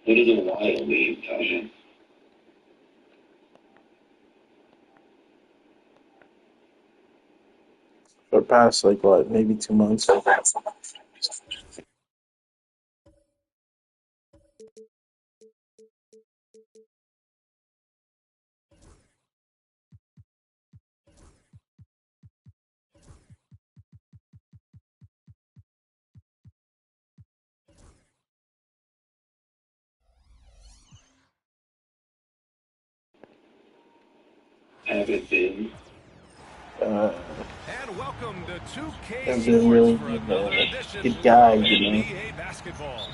What is a wild wave, Tasha? For the past, like, what, maybe 2 months? Have it been? And welcome to 2K I've Sports been really for being another a edition good guy, of you know. NBA basketball.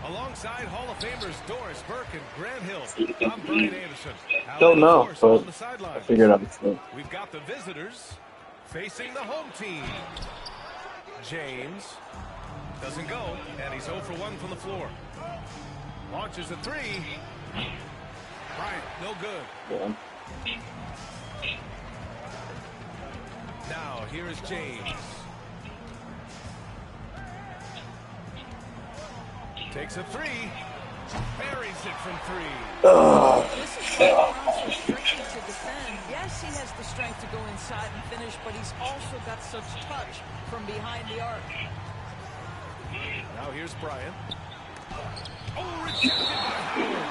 Alongside Hall of Famers Doris Burke and Grant Hill, I'm Brian Anderson. Don't know, of course, but on the sidelines. I figured out it. We've got the visitors facing the home team. James doesn't go, and he's 0 for 1 from the floor. Launches a three. Bryant, no good. Yeah. Now, here is James. Takes a three. Buries it from three. This is why LeBron's so tricky to defend. Yes, he has the strength to go inside and finish, but he's also got such touch from behind the arc. Now here's Bryant. Oh, rejected by Howard.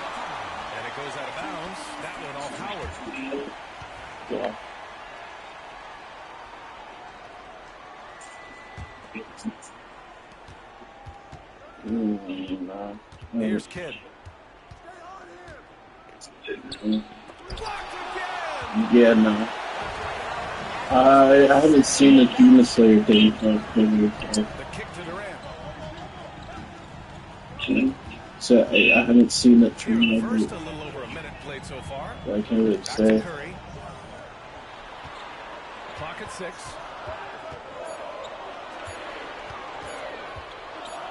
And it goes out of bounds. That one off Howard. Yeah. Here's Kidd. Yeah, no. I haven't seen the Demon Slayer thing. The kick to Durant. So I haven't seen it Here from in the every. first, a little over a minute played so far. I can't really Back say. to Curry. Clock at 6.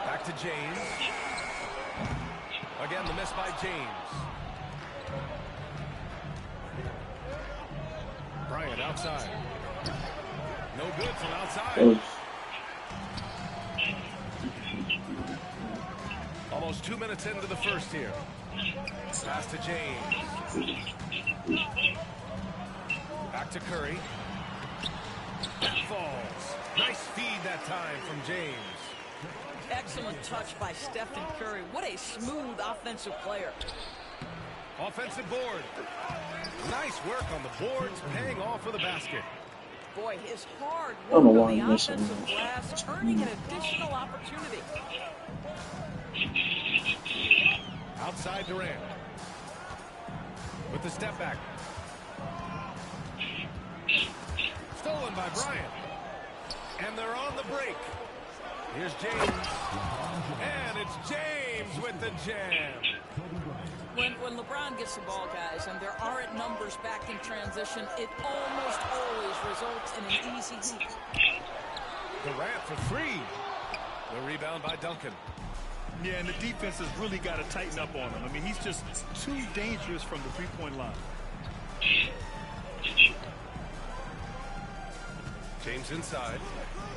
Back to James. Again, the miss by James. Bryant outside. No good from outside. Oh. Almost 2 minutes into the first here. Pass to James. Back to Curry. Falls. Nice feed that time from James. Excellent touch by Stephen Curry. What a smooth offensive player. Offensive board. Nice work on the boards, paying off for the basket. Boy, his hard I don't know work why on I'm the missing offensive that. glass, earning an additional opportunity. Outside Durant. With the step back. Stolen by Bryant. And they're on the break. Here's James. And it's James with the jam. When LeBron gets the ball, guys, and there aren't numbers back in transition, it almost always results in an easy heat. Durant for three. The rebound by Duncan. Yeah, and the defense has really got to tighten up on him. I mean, he's just too dangerous from the three-point line. James inside.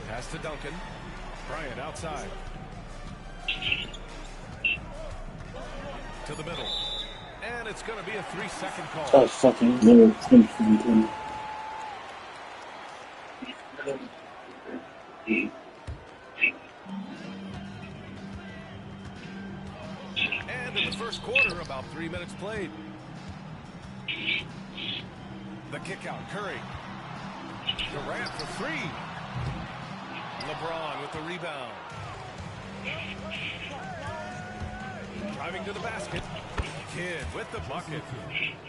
Pass to Duncan. Bryant outside. To the middle. And it's going to be a 3-second call. Oh, fucking no. It's been fun. And in the first quarter, about 3 minutes played. The kick out, Curry. Durant for three. LeBron with the rebound. Driving to the basket. Kidd with the bucket.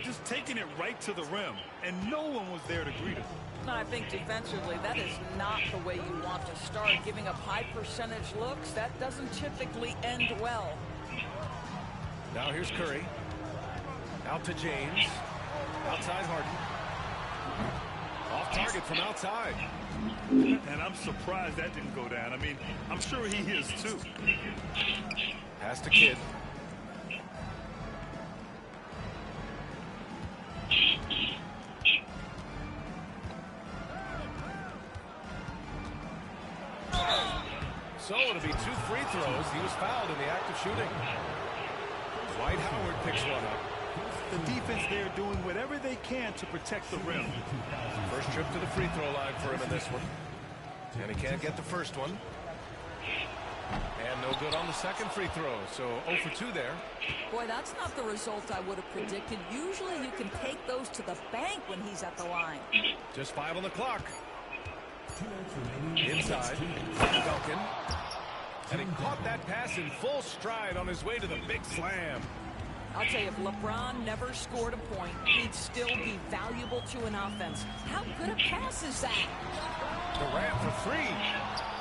Just taking it right to the rim, and no one was there to greet him. I think defensively, that is not the way you want to start. Giving up high percentage looks, that doesn't typically end well. Now here's Curry. Out to James. Outside Harden. Off target from outside. And I'm surprised that didn't go down. I mean, I'm sure he is too. Pass to Kidd. So it'll be 2 free throws. He was fouled in the act of shooting. Dwight Howard picks one up. The defense there doing whatever they can to protect the rim. First trip to the free throw line for him in this one. And he can't get the first one. And no good on the second free throw. So 0 for 2 there. Boy, that's not the result I would have predicted. Usually you can take those to the bank when he's at the line. Just 5 on the clock. Inside. Duncan. And he caught that pass in full stride on his way to the big slam. I'll tell you, if LeBron never scored a point, he'd still be valuable to an offense. How good a pass is that? Durant for 3.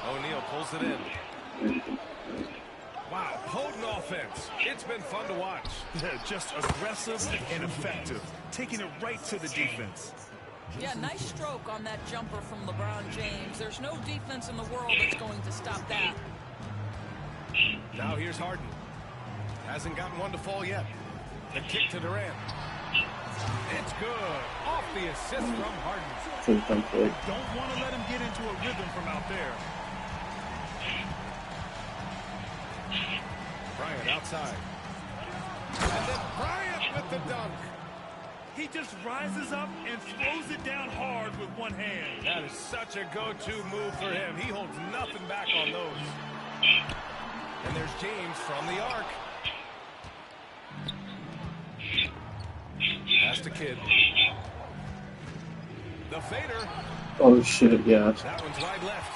O'Neal pulls it in. Wow, potent offense. It's been fun to watch. Yeah, just aggressive and effective. Taking it right to the defense. Yeah, nice stroke on that jumper from LeBron James. There's no defense in the world that's going to stop that. Now here's Harden. Hasn't gotten one to fall yet. The kick to Durant. It's good. Off the assist from Harden. Don't want to let him get into a rhythm from out there. Bryant outside. And then Bryant with the dunk. He just rises up and throws it down hard with one hand. That is such a go-to move for him. He holds nothing back on those. And there's James from the arc. Pass to Kidd. The fader. Oh shit, yeah. That one's wide left.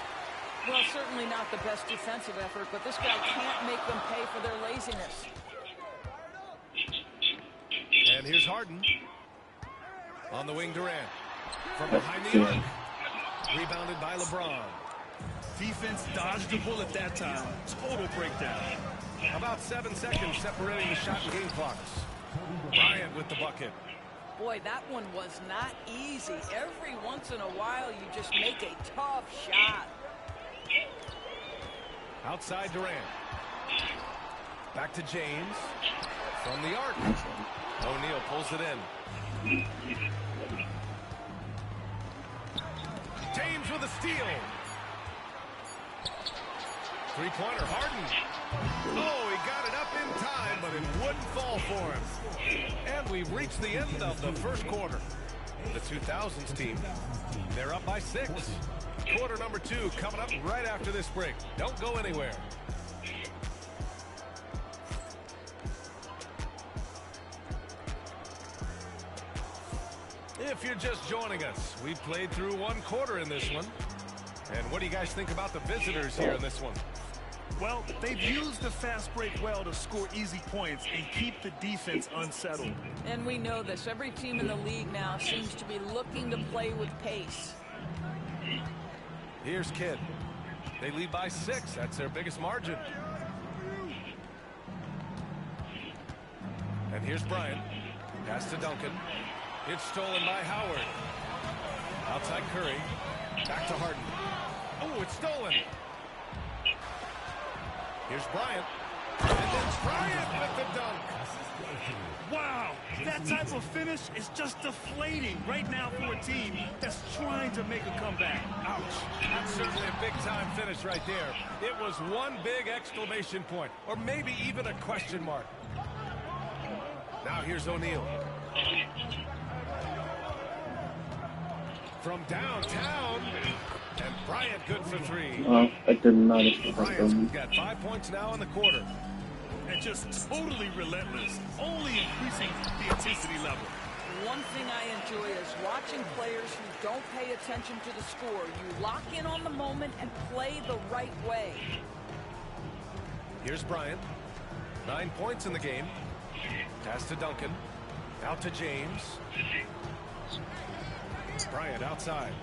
Well, certainly not the best defensive effort, but this guy can't make them pay for their laziness. And here's Harden. On the wing, Durant. From behind the arc. Rebounded by LeBron. Defense dodged the bullet that time. Total breakdown. About 7 seconds separating the shot and game clocks. Bryant with the bucket. Boy, that one was not easy. Every once in a while, you just make a tough shot. Outside Durant. Back to James. From the arc. O'Neal pulls it in. James with a steal. Three-pointer, Harden. Oh, he got it up in time, but it wouldn't fall for him. And we've reached the end of the first quarter. The 2000s team, they're up by 6. Quarter number 2 coming up right after this break. Don't go anywhere. If you're just joining us, we've played through 1 quarter in this one. And what do you guys think about the visitors here in this one? Well, they've used the fast break well to score easy points and keep the defense unsettled. And we know this. Every team in the league now seems to be looking to play with pace. Here's Kidd. They lead by 6. That's their biggest margin. And here's Bryant. Pass to Duncan. It's stolen by Howard. Outside Curry. Back to Harden. Oh, it's stolen. Here's Bryant. And then Bryant with the dunk. Wow, that type of finish is just deflating right now for a team that's trying to make a comeback. Ouch. That's certainly a big-time finish right there. It was one big exclamation point, or maybe even a question mark. Now here's O'Neal. From downtown, and Bryant good for 3. I did not expect Bryant's them. got 5 points now in the quarter. And just totally relentless, only increasing the intensity level. One thing I enjoy is watching players who don't pay attention to the score. You lock in on the moment and play the right way. Here's Bryant. 9 points in the game. Pass to Duncan. Out to James. Bryant outside.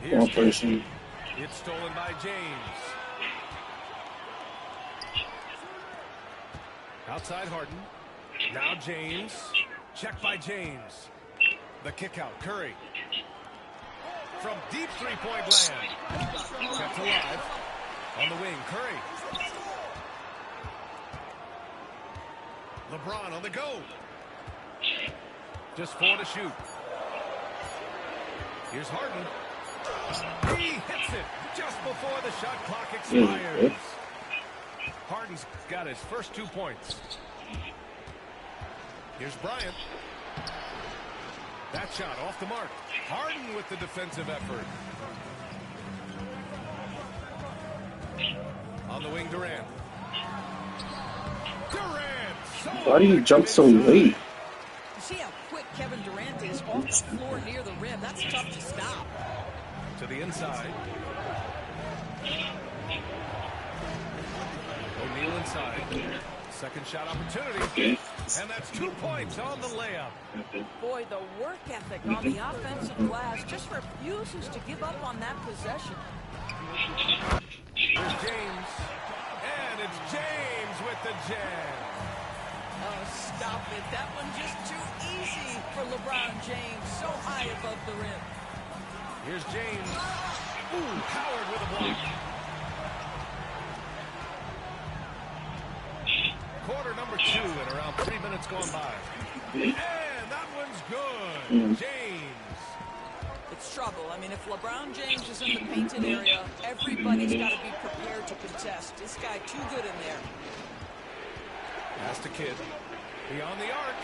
Here's Kidd. It's stolen by James. Outside Harden. Now James. Check by James. The kick out. Curry. From deep three-point land. Kept alive. On the wing. Curry. LeBron on the go. Just 4 to shoot. Here's Harden. He hits it just before the shot clock expires. Harden's got his first 2 points. Here's Bryant. That shot off the mark. Harden with the defensive effort. On the wing, Durant. Durant! So Why do you jump so late? You see how quick Kevin Durant is off the floor near the rim. That's tough to stop. To the inside. O'Neal inside. Second shot opportunity. And that's 2 points on the layup. Boy, the work ethic on the offensive glass just refuses to give up on that possession. Here's James. And it's James with the jam. Oh, stop it. That one just too easy for LeBron James. So high above the rim. Here's James. Ooh, Howard with a block. Quarter number 2 and around 3 minutes gone by. And that one's good. James. It's trouble. I mean, if LeBron James is in the painted area, everybody's got to be prepared to contest. This guy too good in there. Pass to Kidd. Beyond the arc.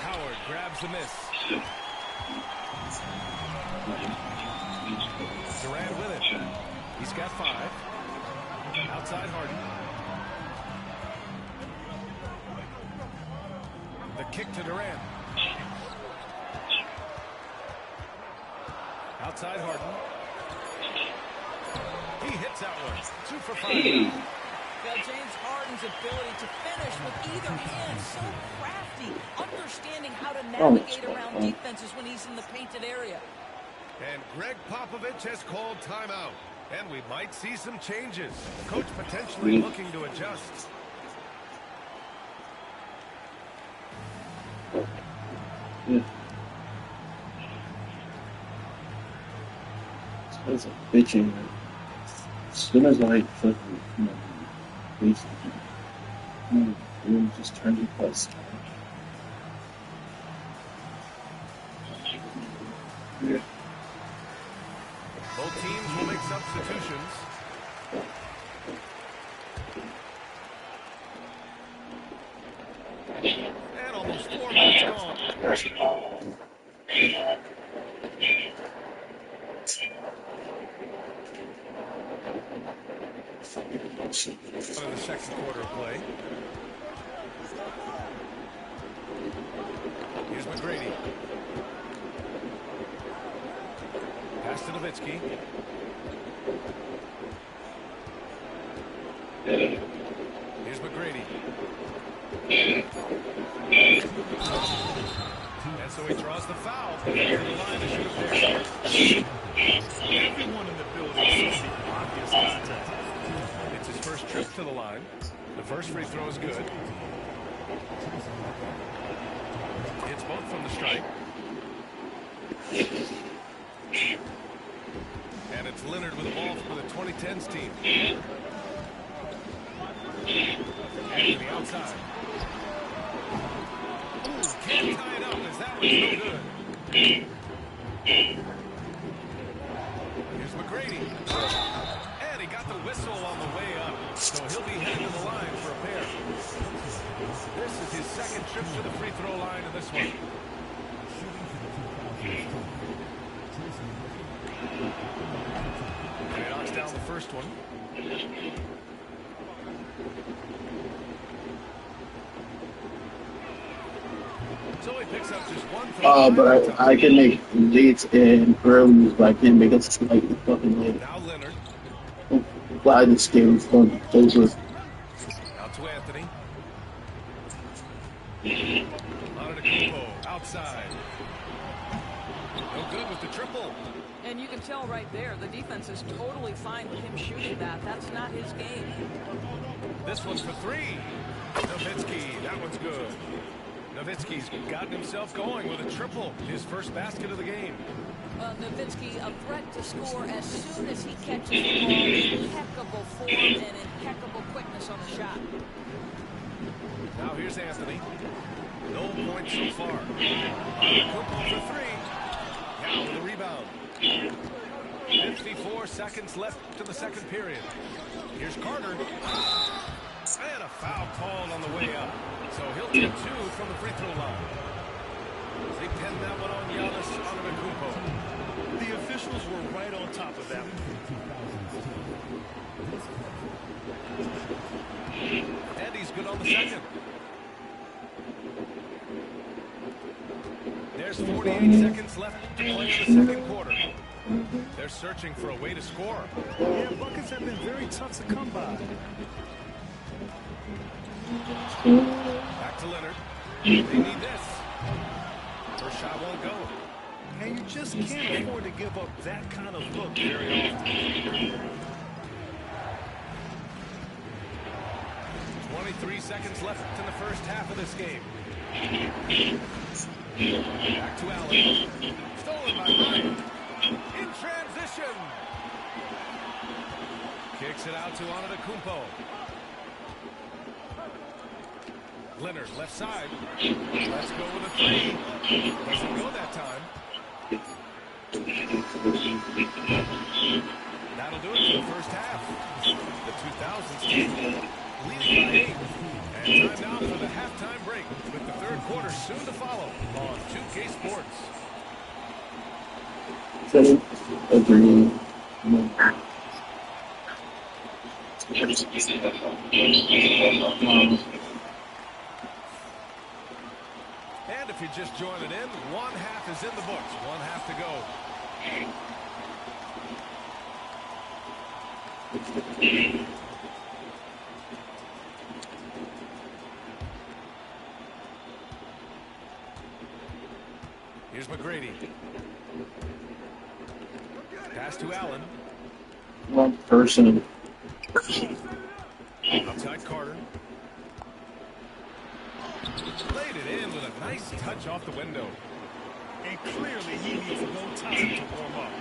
Howard grabs the miss. Durant with it. He's got 5. Outside Harden. The kick to Durant. Outside Harden. He hits that one. 2 for 5. Now, James Harden's ability to finish with either hand, so crafty, understanding how to navigate around defenses when he's in the painted area. And Greg Popovich has called timeout. And we might see some changes. Coach potentially looking to adjust. Yeah. It's a bitching. As soon as I fucking, basically, just turned it plus. Yeah. Both teams will make substitutions. And almost 4 minutes gone. In the second quarter of play. Here's McGrady. Pass to Nowitzki. Here's McGrady. And so he draws the foul. To the line to shoot a pair. Everyone in the building sees the obvious contact. It's his first trip to the line. The first free throw is good. It's both from the strike. And it's Leonard with the ball for the 2010s team. And to the outside. Ooh, can't tie it up as that one's no good. Here's McGrady. And he got the whistle on the way up. So he'll be headed to the line for a pair. This is his second trip to the free throw line in this one. And he knocks down the first one. So he picks up just one from but I can make leads in early, but I can't make it slightly fucking late. Now Leonard. Why this game is fun. Those were Out to Anthony. Antetokounmpo outside. No good with the triple. And you can tell right there, the defense is totally fine with him shooting that. That's not his game. This one's for 3. Nowitzki, that one's good. Nowitzki's gotten himself going with a triple. His first basket of the game. Well, Nowitzki, a threat to score as soon as he catches the ball. Impeccable form and impeccable quickness on the shot. Now here's Anthony. No points so far. Antetokounmpo for 3. Now with a rebound. 54 seconds left to the second period. Here's Carter. And a foul called on the way up. So he'll take 2 from the free throw line. They pinned that one on Giannis Antetokounmpo. The officials were right on top of that one. And he's good on the second. There's 48 seconds left to play in the second quarter. They're searching for a way to score. Yeah, buckets have been very tough to come by. Back to Leonard. They need this. First shot won't go. And you just can't afford to give up that kind of look very often. 23 seconds left in the first half of this game. Back to Allen. Stolen by Bryant. In transition. Kicks it out to Antetokounmpo. Leonard, left side. Let's go with a 3. Doesn't go that time. That'll do it for the first half. The 2000s team leading by 8. And time now for the halftime break, with the third quarter soon to follow on 2K Sports. Agree. And if you're just joining in, one half is in the books. One half to go. Here's McGrady. Pass to Allen. One person. Outside Carter. Laid it in with a nice touch off the window. And clearly he needs no time to warm up.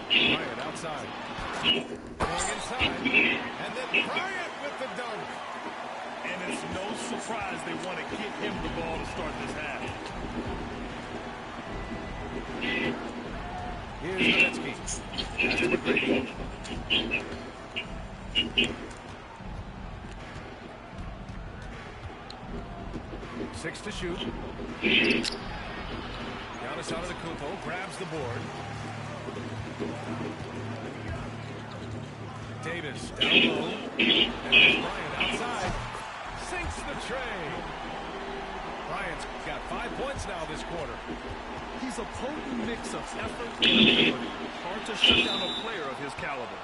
Bryant outside. Going inside. And then Bryant with the dunk. And it's no surprise they want to get him the ball to start this half. Here's Nowitzki. Pass to McGrady. 6 to shoot. Giannis Antetokounmpo grabs the board. Davis down low. And there's Bryant outside. Sinks the tray. Bryant's got 5 points now this quarter. He's a potent mix of effort and ability. Hard to shut down a player of his caliber.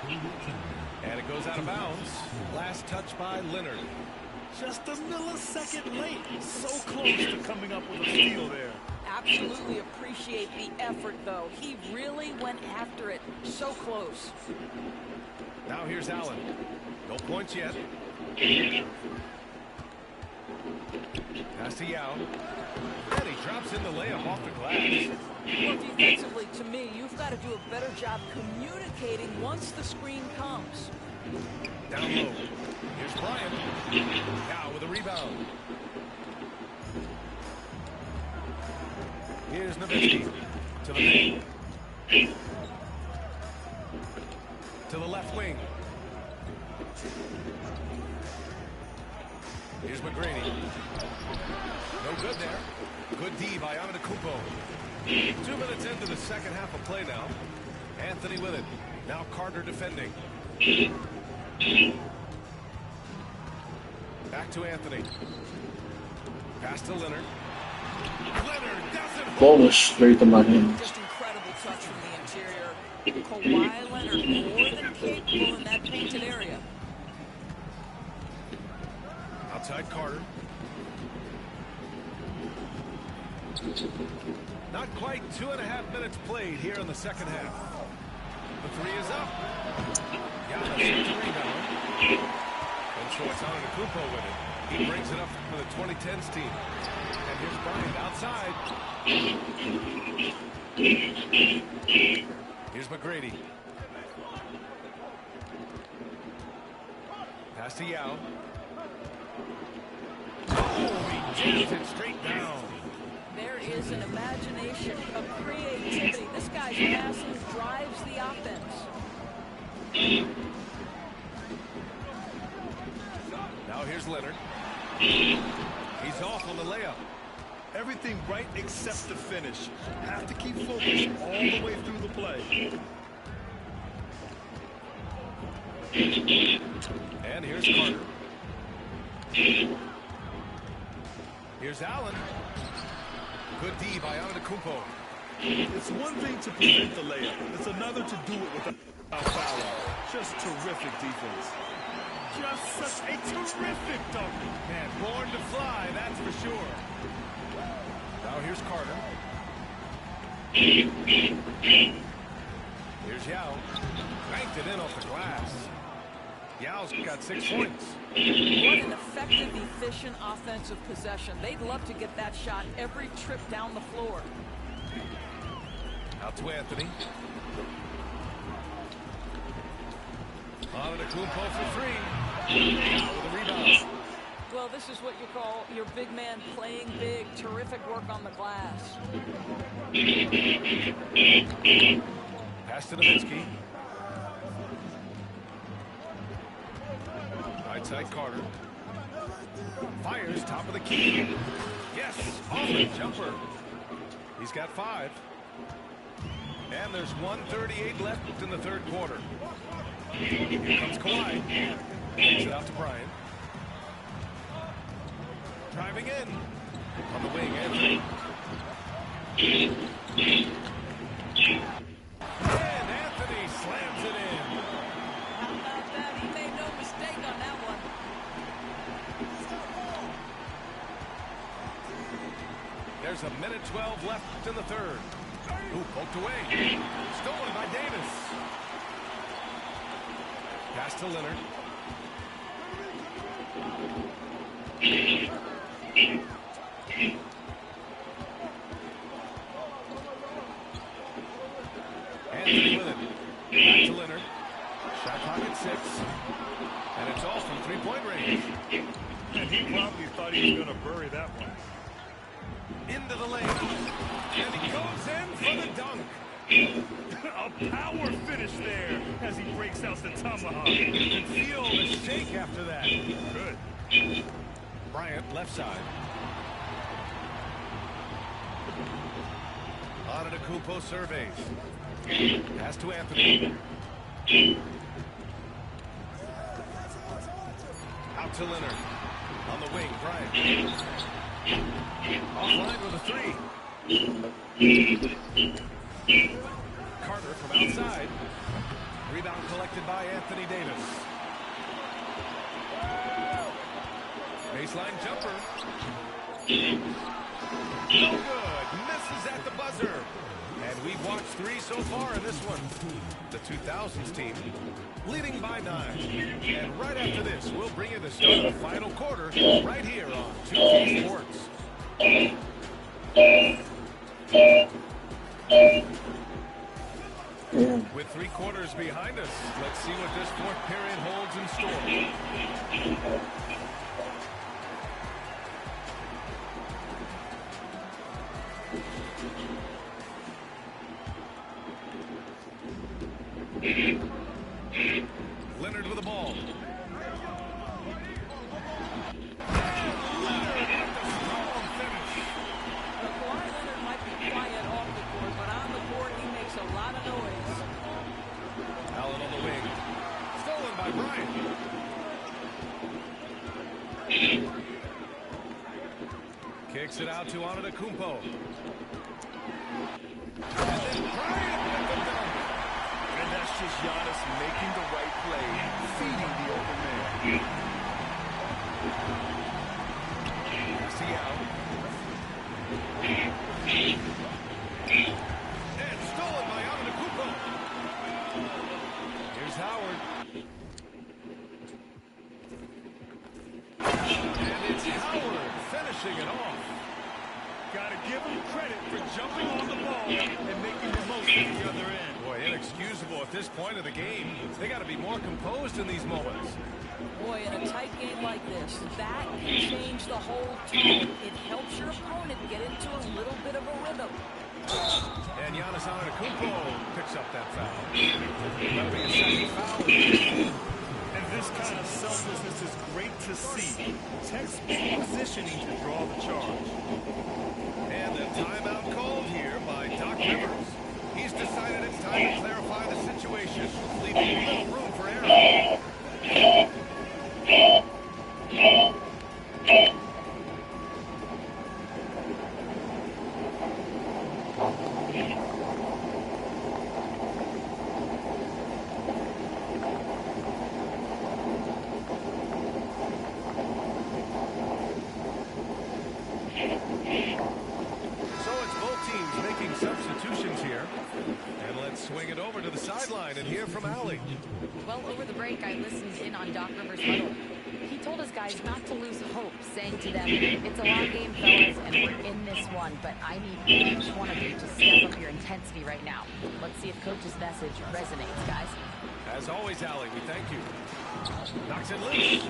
And it goes out of bounds. Last touch by Leonard. Just a millisecond late. So close to coming up with a steal there. Absolutely appreciate the effort, though. He really went after it. So close. Now here's Allen. No points yet. Pass to Yao. And he drops in the layup off the glass. Well, defensively, to me, you've got to do a better job communicating once the screen comes. Down low. Here's Bryant. Yao with a rebound. Here's Nowitzki. To the main. To the left wing. Here's McGrady. No good there. Good D by Antetokounmpo. 2 minutes into the second half of play now. Anthony with it. Now Carter defending. Back to Anthony. Pass to Leonard. Leonard doesn't. Ball was straight to my hand. Just incredible touch from the interior. Kawhi Leonard more than capable in that painted area. Outside Carter. Not quite 2.5 minutes played here in the second half. The 3 is up. Giannis gets a rebound. And so it's Antetokounmpo with it. He brings it up for the 2010s team. And here's Bryant outside. Here's McGrady. Pass to Yao. Oh, he jams it straight down. There is an imagination, a creativity. This guy's passing drives the offense. Now here's Leonard. He's off on the layup. Everything right except the finish. Have to keep focused all the way through the play. And here's Carter. Here's Allen. Good D by Antetokounmpo. It's one thing to prevent the layup. It's another to do it without fouling. Just terrific defense. Just such a terrific dunk. Man, born to fly, that's for sure. Now here's Carter. Here's Yao. Banked it in off the glass. Yao's got 6 points. What an effective, efficient offensive possession. They'd love to get that shot every trip down the floor. Out to Anthony. Antetokounmpo for 3. With a rebound. Well, this is what you call your big man playing big. Terrific work on the glass. Pass to Nowitzki. Right side Carter. Fires top of the key. Yes, off the jumper. He's got 5. And there's 1:38 left in the third quarter. Here comes Kawhi. Takes it out to Bryant. Driving in. On the wing, Anthony. And Anthony slams it in. How about that? He made no mistake on that one. There's a minute 12 left in the third. Ooh, poked away. Stolen by Davis. Pass to Leonard. Anthony with it. Back to Leonard. Shot clock at 6. And it's all from three-point range. And he probably thought he was going to bury that one. Into the lane. And he goes in for the dunk. A power finish there as he breaks out the tomahawk. You can feel the shake after that. Good. Bryant, left side. Antetokounmpo surveys. Pass to Anthony. Out to Leonard. On the wing, Bryant. Offline with a 3. Carter from outside. Rebound collected by Anthony Davis. Baseline jumper. No good. Misses at the buzzer. And we've watched 3 so far in this one. The 2000s team leading by 9. And right after this, we'll bring you the start of the final quarter right here on 2K Sports. With 3 quarters behind us, let's see what this fourth period holds in store. Leonard with the ball. Kawhi Leonard might be quiet off the court, but on the court he makes a lot of noise. Allen on the wing. Stolen by Bryant. Kicks it out to Antetokounmpo. And then Bryant with the dunk. And that's just Giannis making the right play, feeding the open man. Pass to Yao. And stolen by Antetokounmpo. Here's Howard. And it's Howard finishing it off. Gotta give him credit for jumping on the ball and making the most at the other end. Boy, inexcusable at this point of the game. They got to be more composed in these moments. Boy, in a tight game like this, that can change the whole tone. It helps your opponent get into a little bit of a rhythm. And Giannis Antetokounmpo picks up that foul. That'll be a second foul. And This kind of selflessness is great to see. Textbook positioning to draw the charge. And a timeout called here by Doc Rivers. He's decided it's time to clarify the situation, leaving little room for error. Swing it over to the sideline and hear from Allie. Well, over the break, I listened in on Doc Rivers' huddle. He told his guys not to lose hope, saying to them, it's a long game, fellas, and we're in this one, but I need each one of you to step up your intensity right now. Let's see if Coach's message resonates, guys. As always, Allie, we thank you. Knocks it loose.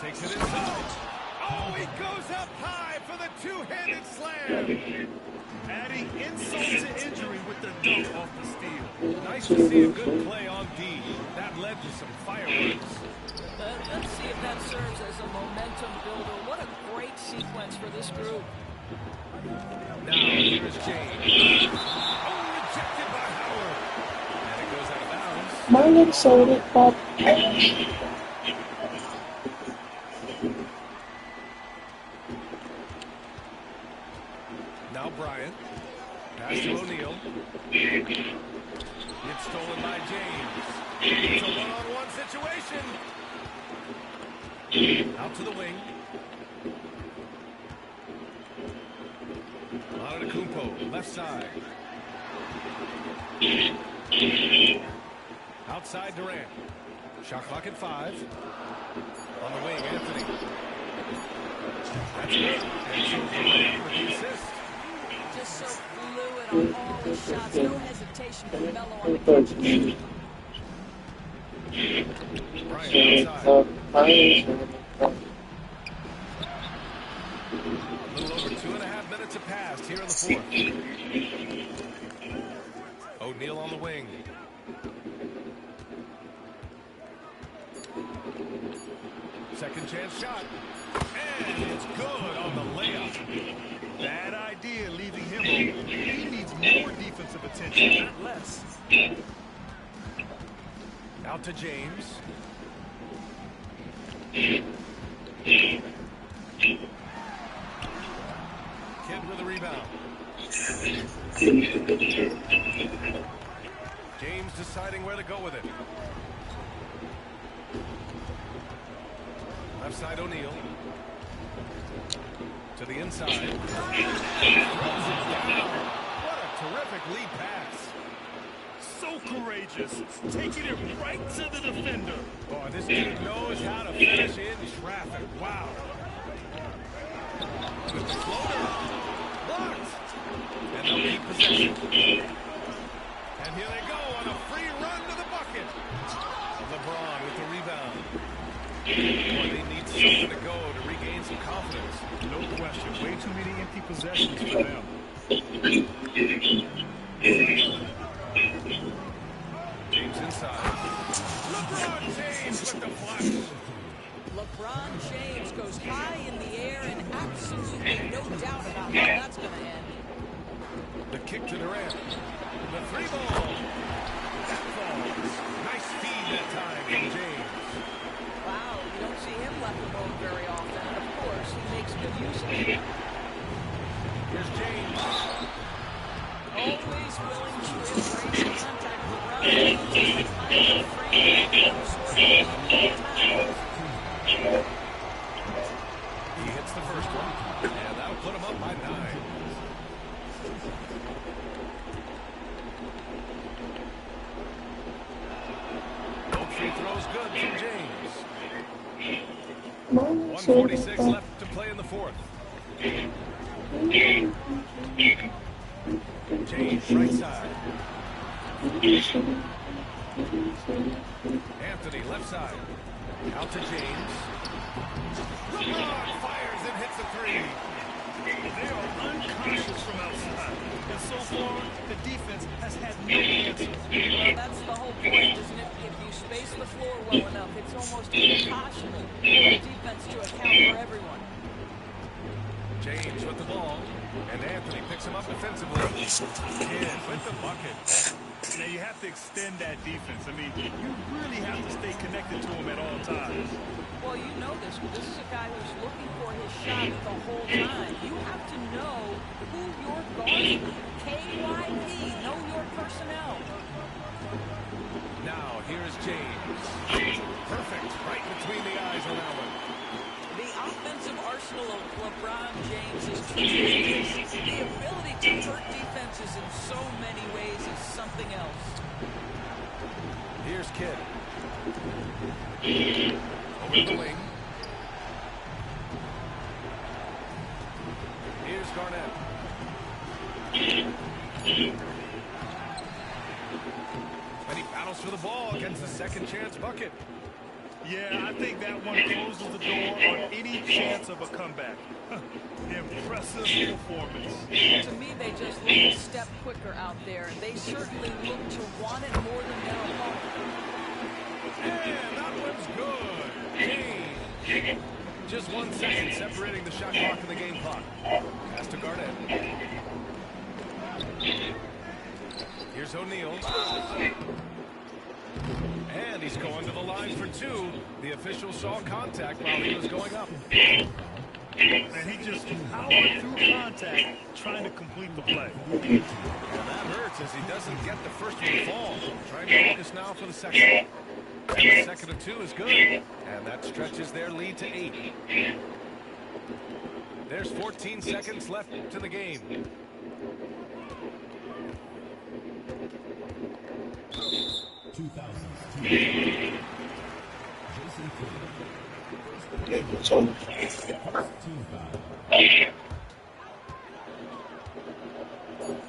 Takes it inside. Oh, he goes up high for the two-handed slam. Adding insult to injury with the dunk off the steal. Nice to see a good play on D. That led to some fireworks. Let's see if that serves as a momentum builder. What a great sequence for this group. Now, here's James. Oh, rejected by Howard. And it goes out of bounds. My lip soda pop. Now Bryant. Pass to O'Neal. It's stolen by James. It's a one-on-one situation. Out to the wing. Antetokounmpo, left side. Outside Durant. Shot clock at 5. On the wing, Anthony. That's good. And so Durant with the assist. Just so fluid on all his shots. No hesitation from Melo on the catch. Bryant outside. A little over 2.5 minutes have passed here in the fourth. O'Neal on the wing. Second chance shot. And it's good on the layup. Bad idea leaving him open. He needs more defensive attention, not less. Out to James. Kidd with a rebound. James deciding where to go with it. Left side O'Neal. To the inside. Throws it down. What a terrific lead pass. So courageous, taking it right to the defender. Boy, this dude knows how to finish in traffic. Wow. With the floater. Blocked. And they'll keep possession. And here they go on a free run to the bucket. LeBron with the rebound. Boy, they need something to go to regain some confidence. No question. Way too many empty possessions for them. James inside. LeBron James with the flush. LeBron James goes high in the air and absolutely no doubt about how that's going to end. The kick to Durant. The three ball. That falls. Nice feed that time from James. Wow, you don't see him left alone very often. And of course, he makes good use of it. Here's James. Always willing to embrace contact with LeBron. Just the kind of frame that sort of He hits the first one, and that'll put him up by 9. Both free throws good from James. 1:46 left to play in the fourth. James, right side. Anthony, left side. Out to James. LeBron fires and hits a three. They are unconscious from outside. And so far, the defense has had no answer. Well, that's the whole point, isn't it? If you space the floor well enough, it's almost impossible for the defense to account for everyone. James with the ball, and Anthony picks him up defensively. Kidd with the bucket. Now, you have to extend that defense. I mean, you really have to stay connected to him at all times. Well, you know this. This is a guy who's looking for his shot the whole time. You have to know who you're guarding. KYP, know your personnel. Now, here's James. Perfect, right between the eyes on that one. The offensive arsenal of LeBron James is tremendous. The ability to hurt defenses in so many ways is something else. Here's Kidd. Over the wing. Here's Garnett. And he battles for the ball against the second chance bucket. Yeah, I think that one closes the door on any chance of a comeback. Impressive performance. To me, they just look a step quicker out there, and they certainly look to want it more than their opponent. And that one's good. James. Just 1 second separating the shot clock and the game clock. Pass to Garnett. Here's O'Neal. And he's going to the line for two. The official saw contact while he was going up. And he just powered through contact trying to complete the play. And that hurts as he doesn't get the first one to fall. Trying to focus now for the second. And the second of two is good. And that stretches their lead to 8. There's 14 seconds left to the game.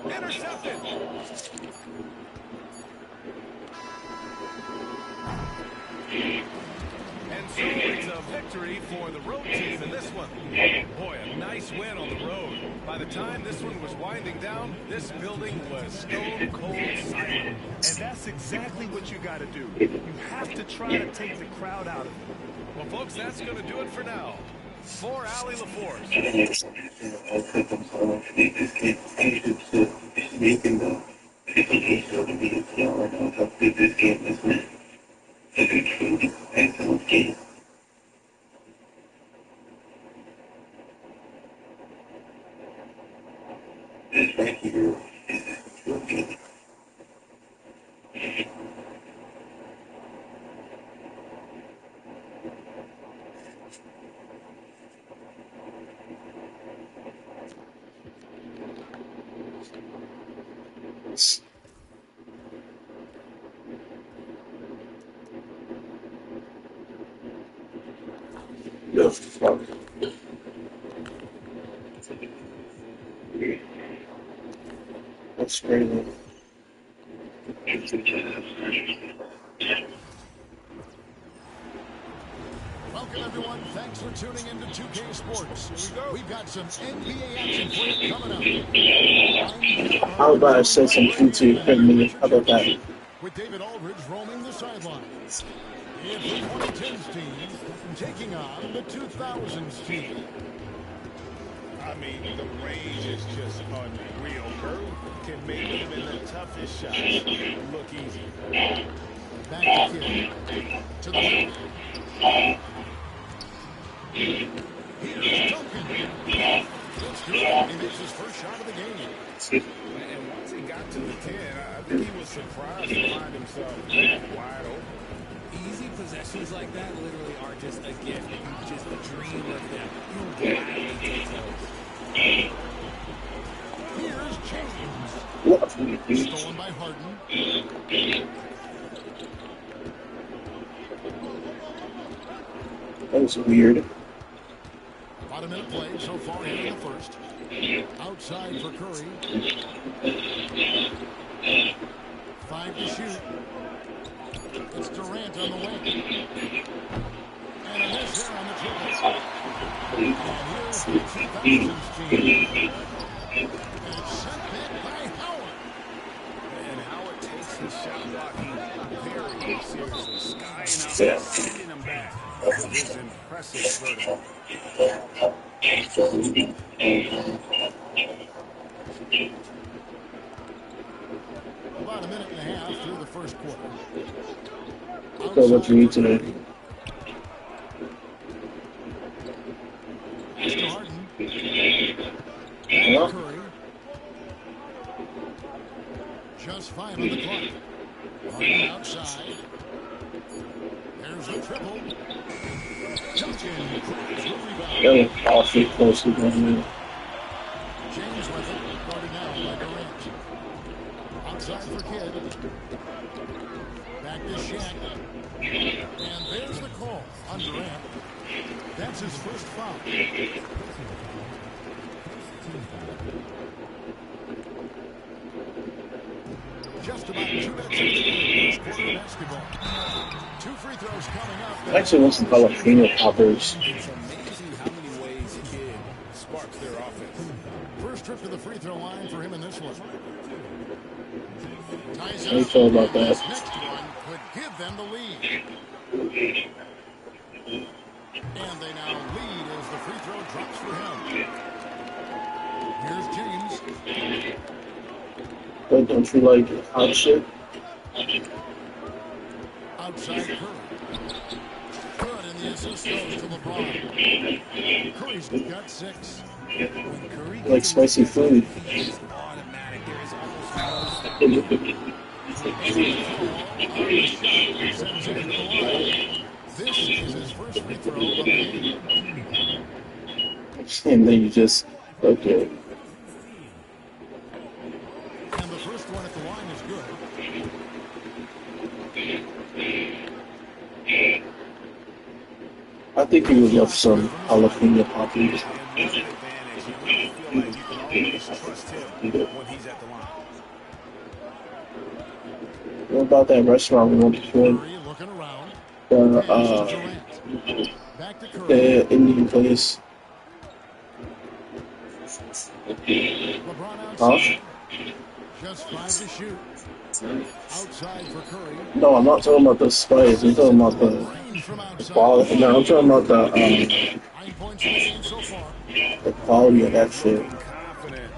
Intercepted. And so it's a victory for the road team in this one. Boy, a nice win on the road. By the time this one was winding down, this building was stone cold silent. And that's exactly what you got to do. You have to try to take the crowd out of it. Well, folks, that's going to do it for now. For Allie LaForce. That's crazy. Welcome, everyone. Thanks for tuning in to 2K Sports. We've got some NBA action for you coming up. How about I say some Q2 in me? How about that? With David Aldridge roaming the sidelines. It's the 2010s team taking on the 2000s team. I mean, the range is just unreal. Curry can make even the toughest shots look easy. Back to Kidd. To the middle. Here's Duncan. It's good. He makes his first shot of the game. And once he got to the 10, I think he was surprised to find himself wide open. Easy possessions like that literally are just a gift. You just dream of them. You gladly take those. Here's James. Stolen by Harden. That was weird. About a minute play so far here in the first. Outside for Curry. 5 to shoot. It's Durant on the wing. And a miss there on the triple. And here's the 2000s team. team. And it's sent back by Howard. And Howard takes his shot blocking very seriously. Skying out, Yeah. sending him back with his impressive vertical. About a minute and a half through the first quarter. So what you need today? Mr. Harden. Yeah. Curry. Just 5 on the clock. Harden outside. There's the triple. Duncan grabs the rebound. That was awfully close to going in. James with it. Guarded now by Durant. Outside for Kidd. Back to Shaq. And there's the call on Durant. That's his first foul. Just about 2 minutes into the first quarter of basketball. 2 free throws coming up. I actually want some jalapeno poppers. It's amazing how many ways Kidd sparks their offense. First trip to the free throw line for him in this one. Ties How do you it feel up. about This that? next one could give them the lead. And they now lead as the free throw drops for him. Here's James. But don't you like hot shit? Outside Curry. Good, and the assist goes to LeBron. Curry's got 6. When Curry Like gets spicy in the food. it's automatic. There is almost no stop. And the call on the shot sends him to the line. This is his first free throw of the game. And then you just, okay. And the first one at the line is good. I think you would love some jalapeno poppers. And one advantage, you really feel like you can always trust him when he's at the line. What about that restaurant we went before? Curry looking around. The, Passes to Durant. Back to Curry. the Indian place. LeBron Huh? outside. Just 5 to shoot. Outside for Curry. No, I'm not talking about the spice. I'm talking about the Range from outside. quality. No, I'm talking about 9 points in the game so far. the quality of that shit. Confident.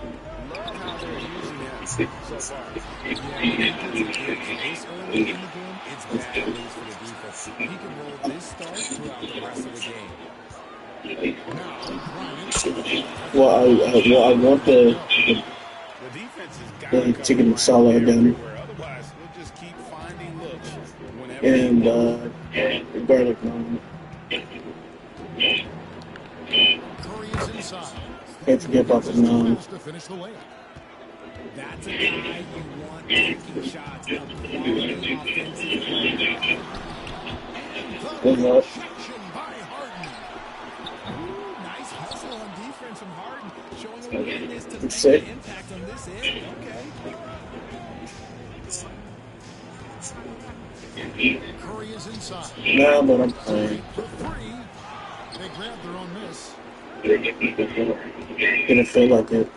Love how they're using him so far. Yeah, when he gets engaged this early in the game, it's bad news for the defense. He can roll this start throughout the rest of the game. Now, Bryant. Well, I want the The defense has got the to cover chicken Bryant masala again everywhere. Otherwise, we'll just keep finding looks whenever and garlic naan. Curry is inside. Can't forget about the naan. Pass to finish the layup. That's a guy you want taking shots of quality offensive play. Good luck. Rejection by Harden. Ooh, nice hustle on defense from Harden, showing a willingness to make Sick. an impact on this end. Okay. Curry is inside. Nah, but I'm playing. For 3. They grab their own miss. Didn't feel like it.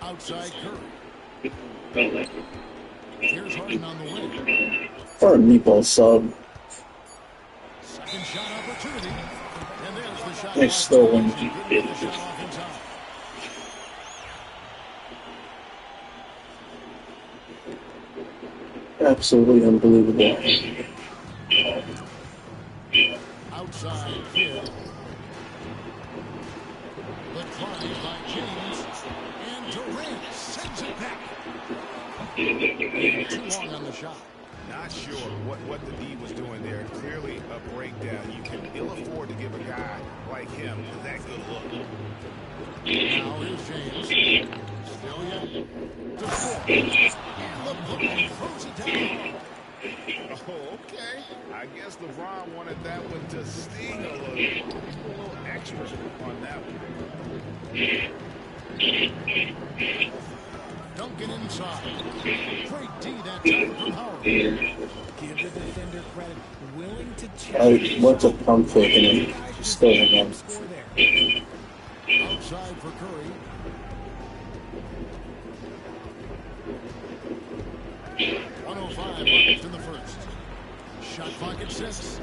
Outside Curry. Here's Harden on the wing. For a meatball sub. Second shot opportunity. And there's the shot. They still win. Couldn't get the shot off in time. Absolutely unbelievable. Outside Kidd. The try by James. And Durant sends it back. Too long on the shot. Not sure what the D was doing there. Clearly a breakdown. You can ill afford to give a guy like him that good look. Now here's James. Still yet. To 4. And LeBron throws it down. Oh, okay. I guess LeBron wanted that one to sting a little extra on that one. Duncan inside. Great D that time from Howard. Give the defender credit, willing to I challenge. went to pump fake and then still went on. Score there. Outside for Curry. 105 left in the first. Shot clock at 6.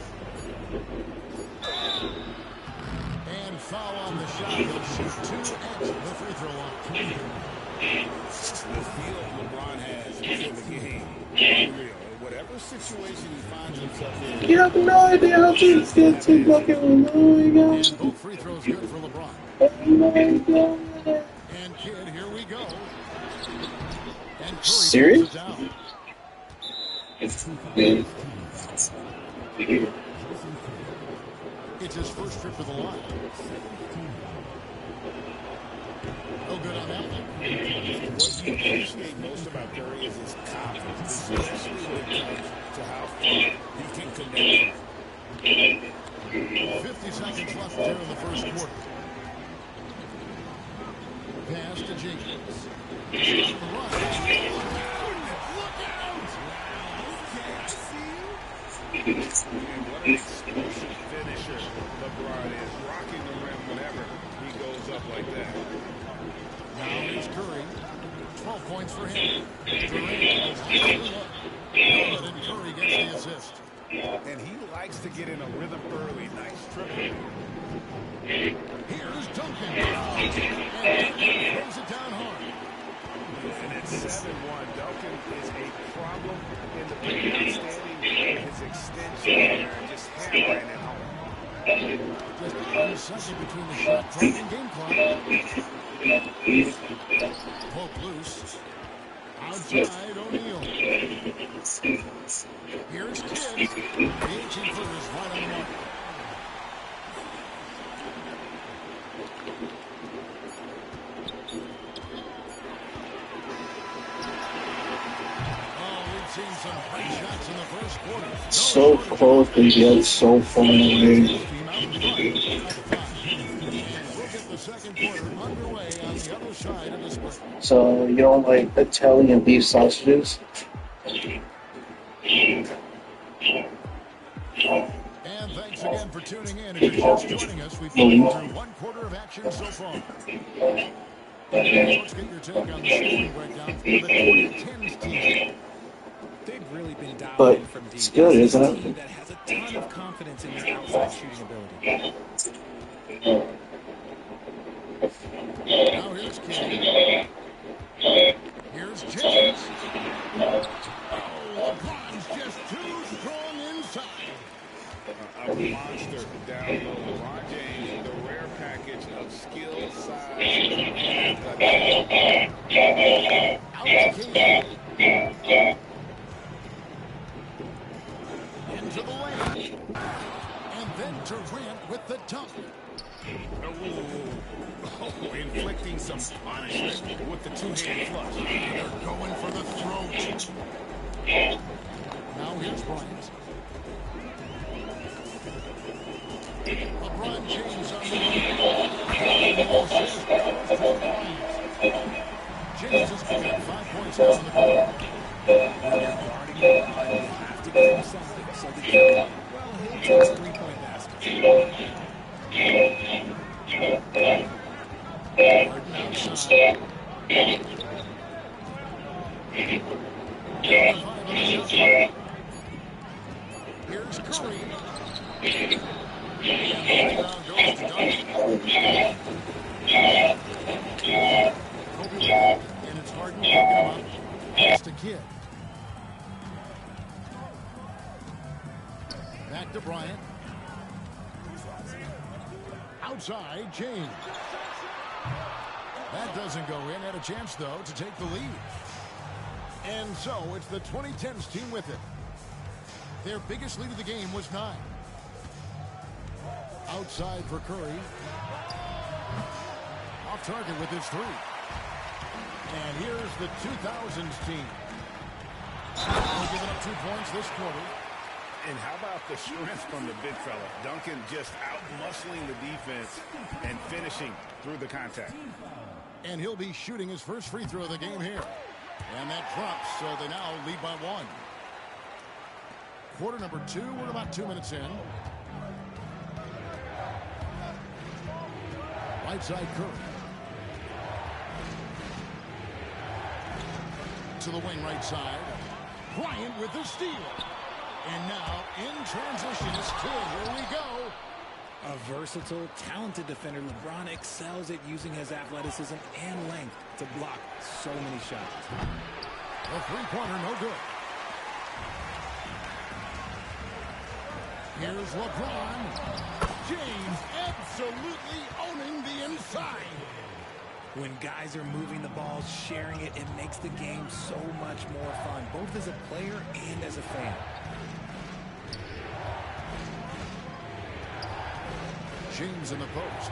And foul on the shot. He'll shoot 2 at the free throw line. The feel LeBron has for the game. Unreal. Whatever situation he finds himself in. You have no idea how to get to bucket. Oh my god. And both free throws good for LeBron. Oh my god. And Kidd, here we go. And Curry Serious? throws it down. It's his first trip to the line. No good on that one. What you appreciate most about Curry is his confidence, especially when it comes to how far he can connect. 50 seconds left there in the first quarter. Pass to Jenkins. Look out! And what an explosive finisher LeBron is, rocking the rim whenever he goes up like that. Now here's Curry. 12 points for him. Durant is up. And Curry gets the assist. And he likes to get in a rhythm early. Nice triple. Here's Duncan. And Duncan throws it down hard. And at 7-1, Duncan is a problem in the paint. Outstanding his extension and just hammering it home. Just 1 second between the shot clock and game clock. Poke loose. Outside O'Neal. Here's Kidd. The 18-footer's right on the mark. Seen some great shots in the first quarter. So close, but yet so far away. We'll get the second quarter underway on the other side of the split. So you don't like Italian beef sausages? And thanks again for tuning in. If you're just joining us, we've gone through 1 quarter of action so far. Let's get your take on the scoring breakdown for the 2010s team. They've really been dialed But in from deep. it's good, isn't It's a it? team that has a ton of confidence in their outside shooting ability. Now here's Kidd. Here's Jenkins. Oh, LeBron's just too strong inside. A monster down low. LeBron James, the rare package of skill, size, and Out to Kidd. Into the lane. And then Durant with the dunk. Oh, inflicting some punishment with the two-hand flush. They're going for the throat. Now here's Bryant. LeBron James on the run. James has got 5 points out in the quarter. When you're guarding the line, you have to give him something. So the kid, well, he'll take a 3-point basket. Harden outside. 5 on the shot clock. Here's Curry. And the rebound goes to Duncan. Kobe, and it's Harden picking him up. Pass to Kidd. Back to Bryant. Outside, James. That doesn't go in. Had a chance, though, to take the lead. And so it's the 2010s team with it. Their biggest lead of the game was 9. Outside for Curry. Off target with his 3. And here's the 2000s team. Only giving up 2 points this quarter. And how about the strength from the big fella? Duncan just out-muscling the defense and finishing through the contact. And he'll be shooting his first free throw of the game here. And that drops, so they now lead by 1. Quarter number 2, we're about 2 minutes in. Right side Curry. To the wing right side. Bryant with the steal. And now in transition is Kidd. Here we go. A versatile, talented defender, LeBron excels at using his athleticism and length to block so many shots. The three-pointer, no good. Here's LeBron. James absolutely owning the inside. When guys are moving the ball, sharing it, it makes the game so much more fun, both as a player and as a fan. James in the post.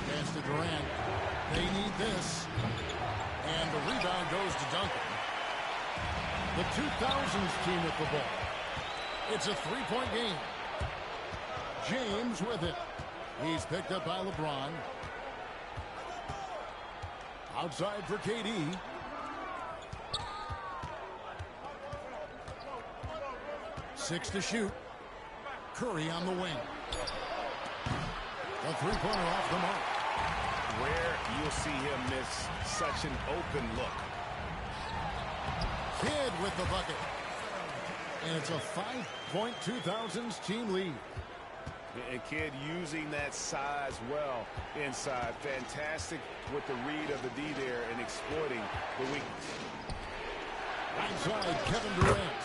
Pass to Durant. They need this. And the rebound goes to Duncan. The 2000s team with the ball. It's a three-point game. James with it. He's picked up by LeBron. Outside for KD. Six to shoot. Curry on the wing. A three-pointer off the mark. Where you'll see him miss such an open look. Kidd with the bucket. And it's a 5-point 2000s team lead. And Kidd using that size well inside. Fantastic with the read of the D there and exploiting the weakness. Right side, Kevin Durant.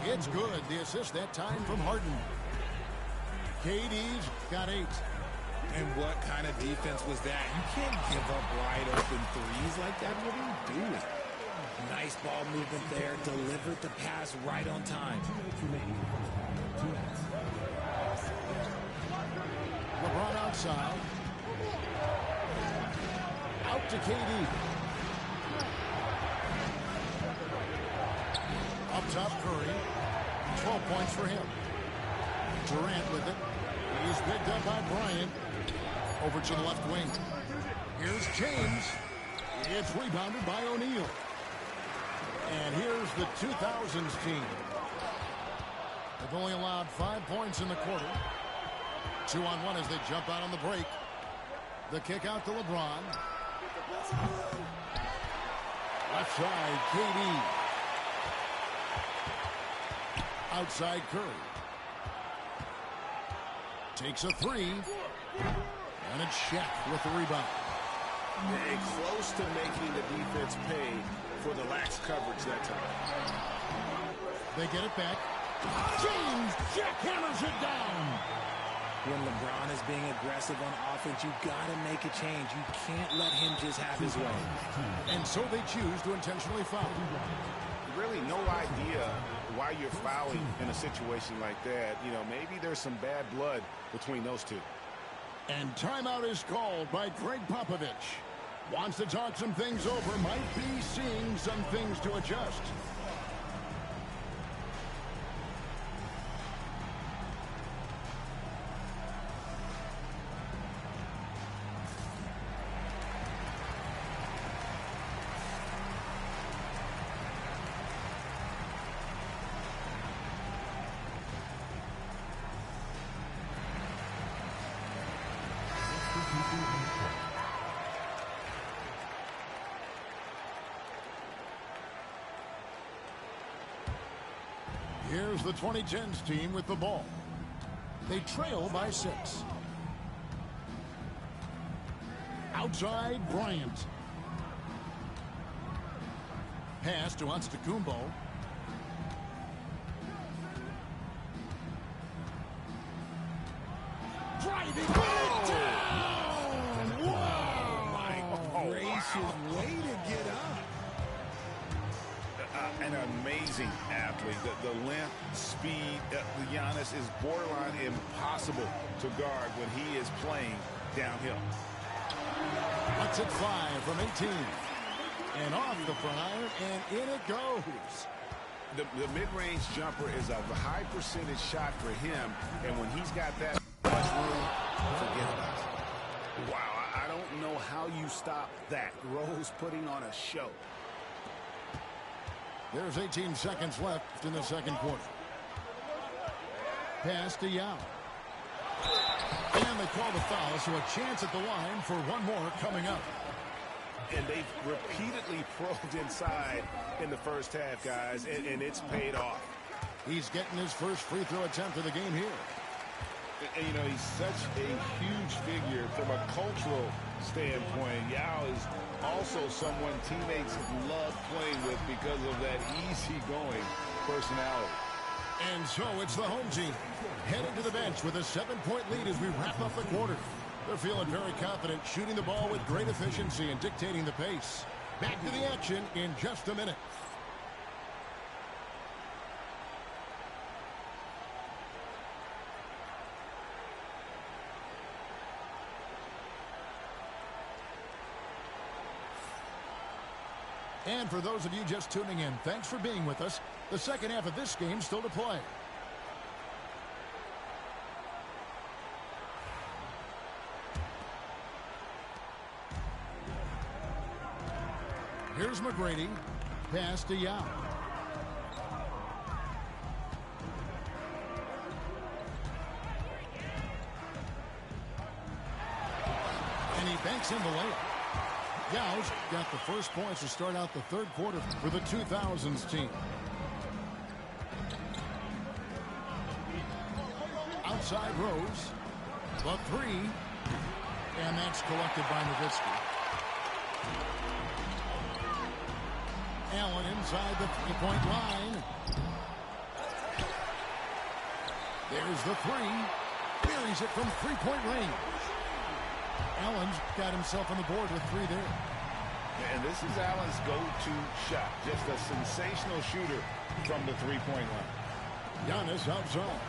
It's good. The assist that time from Harden. KD's got 8. And what kind of defense was that? You can't give up wide open threes like that. What are you doing? Nice ball movement there. Delivered the pass right on time. LeBron outside. Out to KD. Up top Curry. 12 points for him. Durant with it. He's picked up by Bryant. Over to the left wing. Here's James. It's rebounded by O'Neal. And here's the 2000s team. They've only allowed 5 points in the quarter. 2-on-1 as they jump out on the break. The kick out to LeBron. Left side, KD. Outside Curry. Takes a three. And it's Shaq with the rebound. And close to making the defense pay for the lax coverage that time. They get it back. James jackhammers it down. When LeBron is being aggressive on offense, you got to make a change. You can't let him just have his way. And so they choose to intentionally foul. Really no idea why you're fouling in a situation like that. You know, maybe there's some bad blood between those two. And timeout is called by Greg Popovich. Wants to talk some things over. Might be seeing some things to adjust. Here's the 2010s team with the ball. They trail by 6. Outside, Bryant. Pass to Antetokounmpo. Driving it down! Wow! My gracious, way to get up. An amazing athlete. The length, speed, Giannis is borderline impossible to guard when he is playing downhill. Lets it fly from 18. And off the front iron, and in it goes. The mid-range jumper is a high percentage shot for him, and when he's got that much room, forget about it. Wow, I don't know how you stop that. Rose putting on a show. There's 18 seconds left in the second quarter. Pass to Yao. And they call the foul, so a chance at the line for one more coming up. And they've repeatedly probed inside in the first half, guys, and it's paid off. He's getting his first free throw attempt of the game here. And, you know, he's such a huge figure from a cultural standpoint. Yao is also someone teammates love playing with because of that easygoing personality. And so it's the home team headed to the bench with a 7-point lead as we wrap up the quarter. They're feeling very confident, shooting the ball with great efficiency and dictating the pace. Back to the action in just a minute. And for those of you just tuning in, thanks for being with us. The second half of this game still to play. Here's McGrady. Pass to Yao. And he banks in the layup. Yao's got the first points to start out the third quarter for the 2000s team. Outside Rose. The three. And that's collected by Nowitzki. Allen inside the three-point line. There's the three. Buries it from three-point range. Allen's got himself on the board with three there. And this is Allen's go-to shot. Just a sensational shooter from the three-point line. Giannis outside.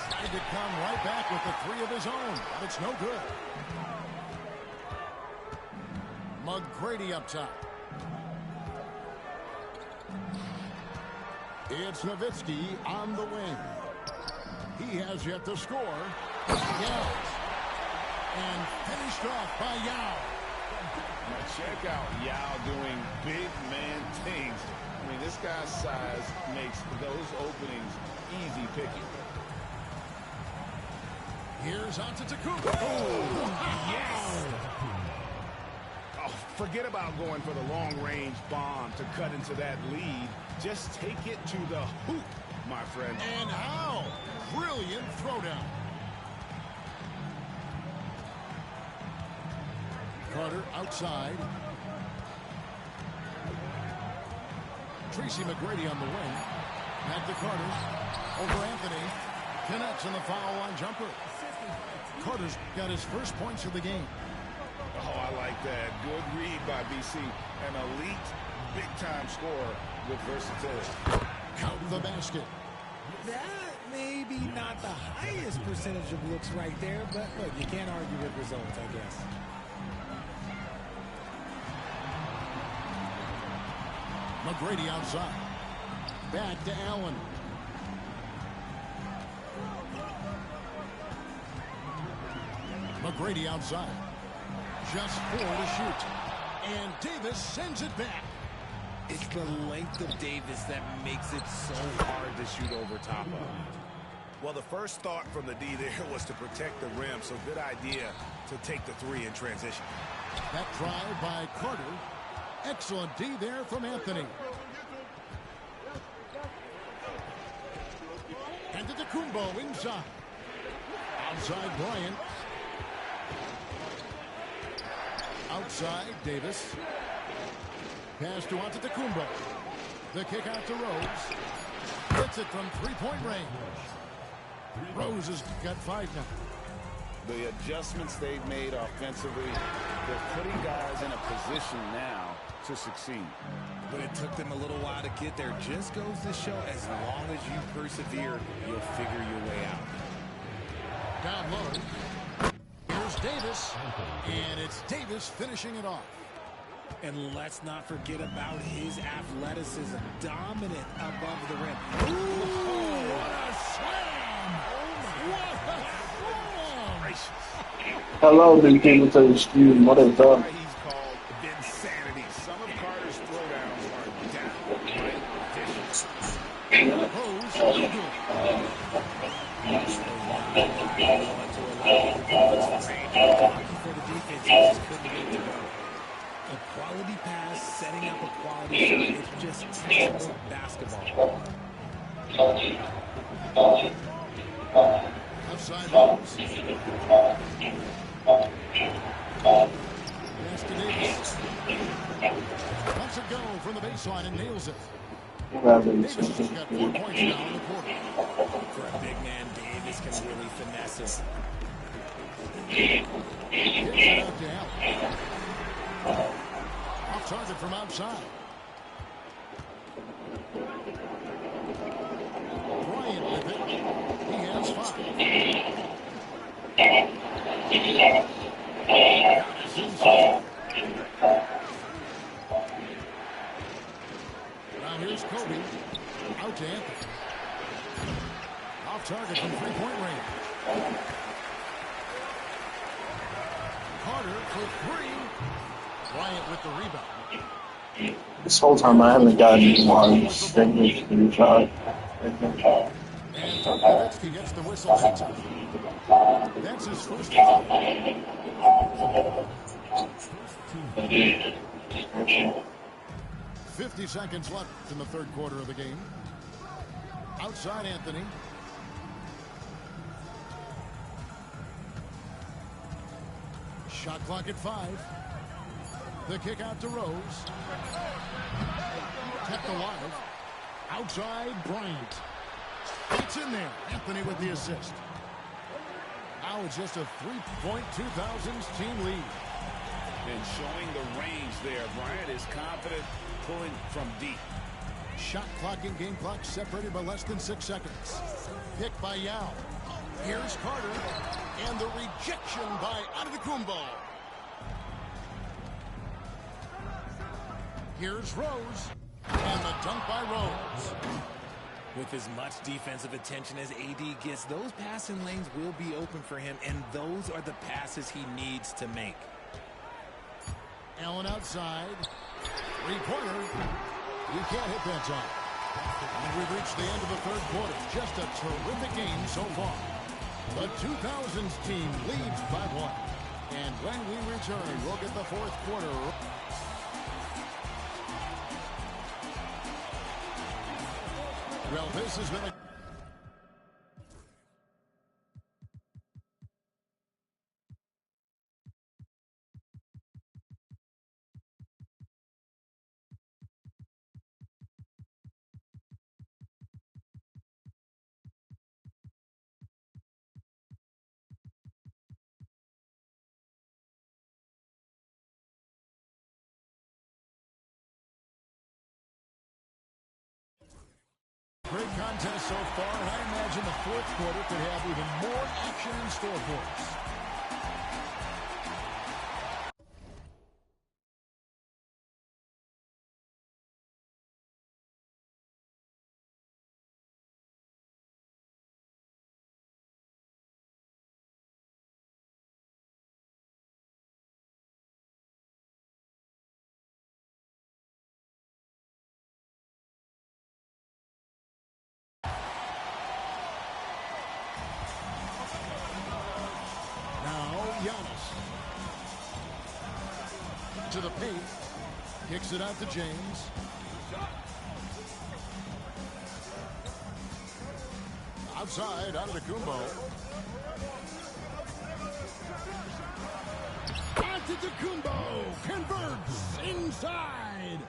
Tried to come right back with the three of his own, but it's no good. McGrady up top. It's Nowitzki on the wing. He has yet to score. Yes. And finished off by Yao. Now check out Yao doing big man things. I mean, this guy's size makes those openings easy picking. Here's Antetokounmpo. Oh, yes! Oh, forget about going for the long-range bomb to cut into that lead. Just take it to the hoop, my friend. And how? Brilliant throwdown. Carter outside. Tracy McGrady on the wing. Back to Carter. Over Anthony. Connects on the foul line jumper. Carter's got his first points of the game. Oh, I like that. Good read by BC. An elite, big-time scorer with versatility. Count the basket. That may be not the highest percentage of looks right there, but look, you can't argue with results, I guess. McGrady outside. Back to Allen. McGrady outside. Just 4 to shoot. And Davis sends it back. It's the length of Davis that makes it so hard to shoot over top of. Well, the first thought from the D there was to protect the rim, so good idea to take the three in transition. That drive by Carter. Excellent D there from Anthony. And to Antetokounmpo inside. Outside Bryant. Outside Davis. Pass to Antetokounmpo. The kick out to Rose. Hits it from three-point range. Rose has got 5 now. The adjustments they've made offensively, they're putting guys in a position now to succeed. But it took them a little while to get there. Just goes to show, as long as you persevere, you'll figure your way out. Down low. Here's Davis. And it's Davis finishing it off. And let's not forget about his athleticism. Dominant above the rim. Ooh, what a slam! What a slam! Hello, Big King to the student. What is up? He's called Vinsanity. Some of Carter's throwdowns are downright vicious. Rose, good. For the defense, he just couldn't wait to go. A quality pass, setting up a quality shot. It's just textbook basketball. Outside Rose. Pass to Davis. Lets it go from the baseline and nails it. Davis has got 4 points now in the quarter. For a big man, Davis can really finesse it. Gets it out to Allen. Off target from outside. Bryant with it. He has 5. Now here's Kobe. Out to Anthony. Off target from 3-point range. Carter for 3. Bryant with the rebound. This whole time I haven't gotten one single shot. And Nowitzki gets the whistle that time. That's his first foul. 50 seconds left in the third quarter of the game. Outside Anthony. Shot clock at 5. The kick out to Rose. Kept alive. Outside Bryant. It's in there. Anthony with the assist. Now it's just a 3-point 2000s team lead. And showing the range there. Bryant is confident pulling from deep. Shot clock and game clock separated by less than 6 seconds. Picked by Yao. Here's Carter. And the rejection by Antetokounmpo. Here's Rose. And the dunk by Rose. With as much defensive attention as AD gets, those passing lanes will be open for him, and those are the passes he needs to make. Allen outside. 3-pointer. You can't hit that time. And we've reached the end of the third quarter. Just a terrific game so far. The 2000s team leads by 1. And when we return, we'll get the fourth quarter. Well, this has been a... Great contest so far, and I imagine the fourth quarter could have even more action in store for us. Giannis. To the paint. Kicks it out to James. Outside, Antetokounmpo. Antetokounmpo converts inside.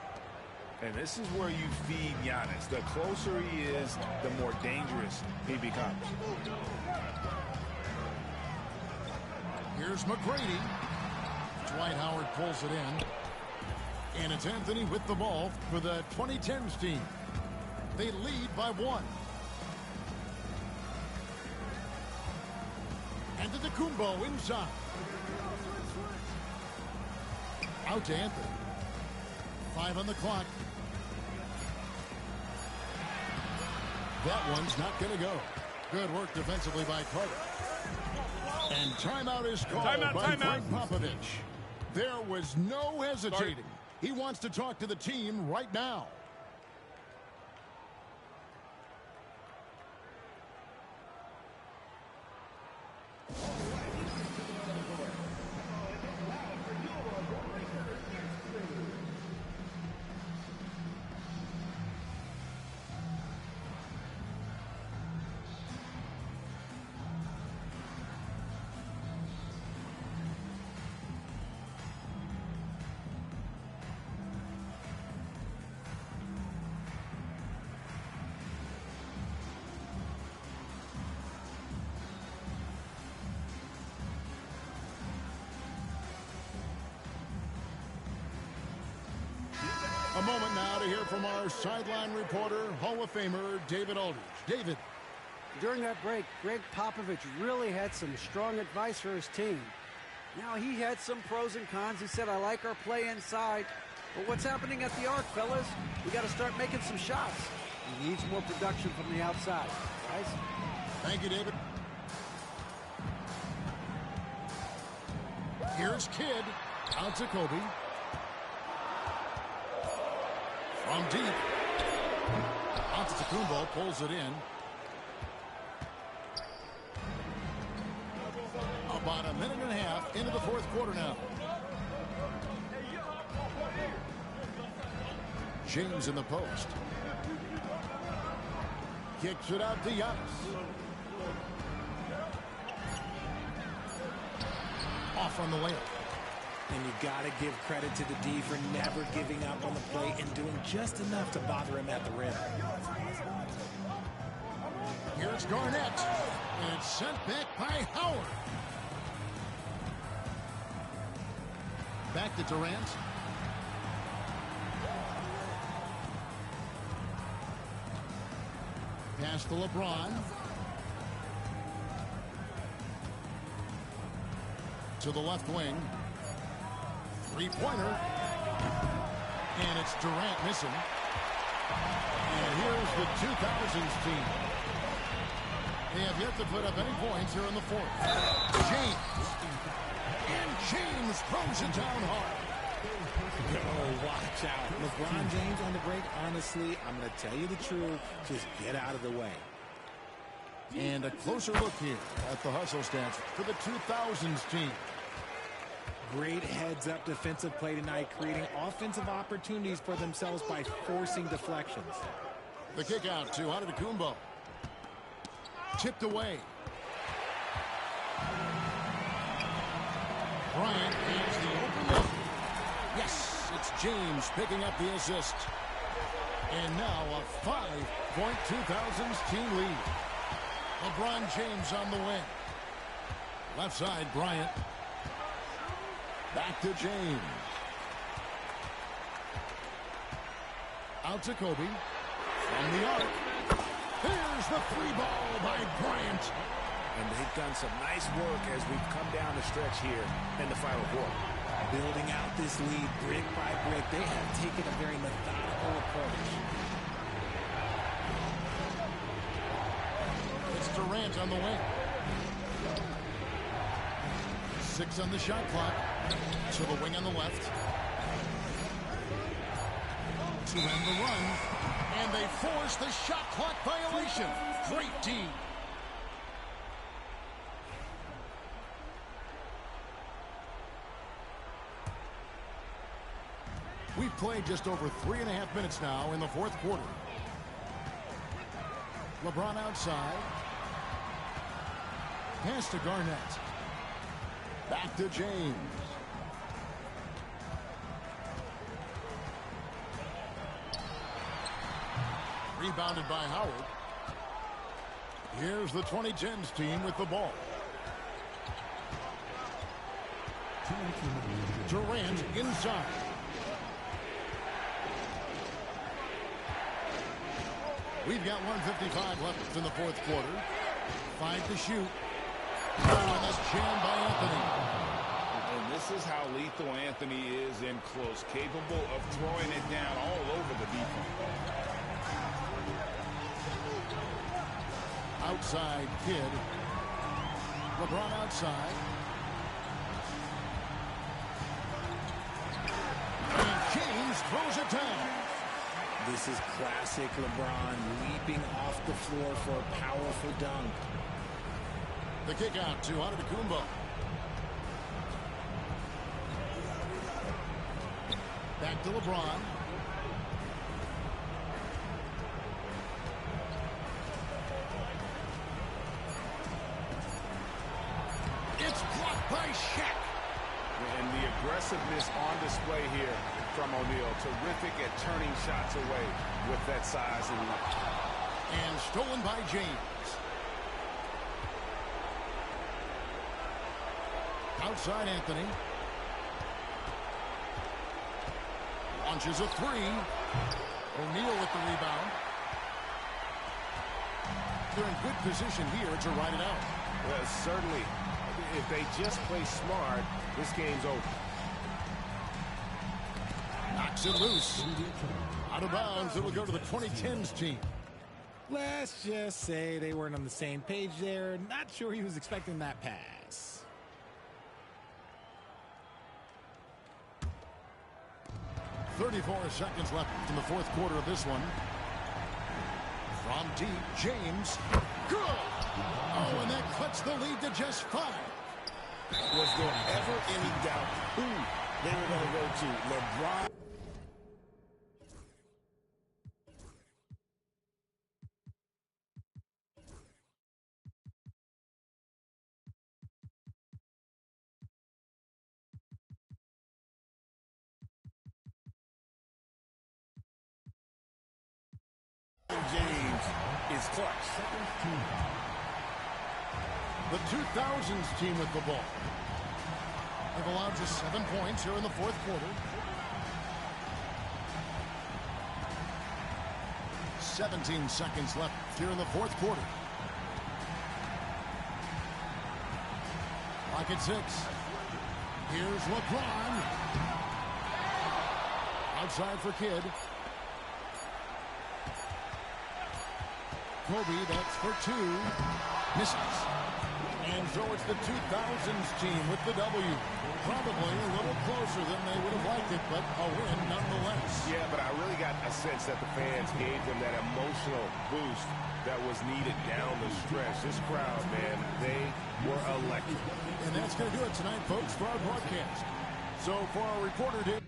And this is where you feed Giannis. The closer he is, the more dangerous he becomes. Here's McGrady. Dwight Howard pulls it in. And it's Anthony with the ball for the 2010s team. They lead by 1. Antetokounmpo inside. Out to Anthony. 5 on the clock. That one's not going to go. Good work defensively by Carter. And timeout is called by Greg Popovich. There was no hesitating. He wants to talk to the team right now. A moment now to hear from our sideline reporter, Hall of Famer David Aldridge. David. During that break, Greg Popovich really had some strong advice for his team. Now, he had some pros and cons. He said, I like our play inside. But what's happening at the arc, fellas? We got to start making some shots. He needs more production from the outside. Guys? Thank you, David. Here's Kidd. Out to Kobe. From deep. Antetokounmpo pulls it in. About a minute and a half into the fourth quarter now. James in the post. Kicks it out to Giannis. Off on the layup. And you got to give credit to the D for never giving up on the play and doing just enough to bother him at the rim. Here's Garnett. And it's sent back by Howard. Back to Durant. Pass to LeBron. To the left wing. Three-pointer. And it's Durant missing. And here's the 2000s team. They have yet to put up any points here in the fourth. James. And James throws it down hard. Oh, watch out. LeBron James on the break, honestly, I'm going to tell you the truth. Just get out of the way. And a closer look here at the hustle stats for the 2000s team. Great heads-up defensive play tonight, creating offensive opportunities for themselves by forcing deflections. The kick out to Antetokounmpo. Tipped away. Bryant has the open look. Yes, it's James picking up the assist. And now a 5-point 2000s team lead. LeBron James on the wing. Left side, Bryant. Back to James. Out to Kobe. From the arc. Here's the free ball by Bryant. And they've done some nice work as we've come down the stretch here in the final quarter. Building out this lead brick by brick, they have taken a very methodical approach. It's Durant on the wing. 6 on the shot clock. To the wing on the left. To end the run. And they force the shot clock violation. Great D. We've played just over 3.5 minutes now in the fourth quarter. LeBron outside. Pass to Garnett. Back to James. Rebounded by Howard. Here's the 2010s team with the ball. Durant inside. We've got 1:55 left in the fourth quarter. 5 to shoot. Oh, and that's jammed by Anthony. And this is how lethal Anthony is in close, capable of throwing it down all over the defense. Outside Kidd. LeBron outside. And James throws it down. This is classic LeBron leaping off the floor for a powerful dunk. The kick out to Antetokounmpo. Back to LeBron. It's blocked by Shaq. And the aggressiveness on display here from O'Neal. Terrific at turning shots away with that size and length. And stolen by James. Outside Anthony. Launches a three. O'Neal with the rebound. They're in good position here to ride it out. Well, certainly. If they just play smart, this game's over. Knocks it loose. Out of bounds, it'll go to the 2010s team. Let's just say they weren't on the same page there. Not sure he was expecting that pass. .34 seconds left in the fourth quarter of this one. From deep, James. Good! Oh, and that cuts the lead to just 5. Was there ever any doubt who they were going to go to? LeBron. James is clutch. The 2000s team with the ball. They've allowed just 7 points here in the fourth quarter. 17 seconds left here in the fourth quarter. Clock at 6. Here's LeBron. Outside for Kidd. Kobe, that's for 2. Misses. And so it's the 2000s team with the W. Probably a little closer than they would have liked it, but a win nonetheless. Yeah, but I really got a sense that the fans gave them that emotional boost that was needed down the stretch. This crowd, man, they were electric. And that's going to do it tonight, folks, for our broadcast. So for our reporter, Dave.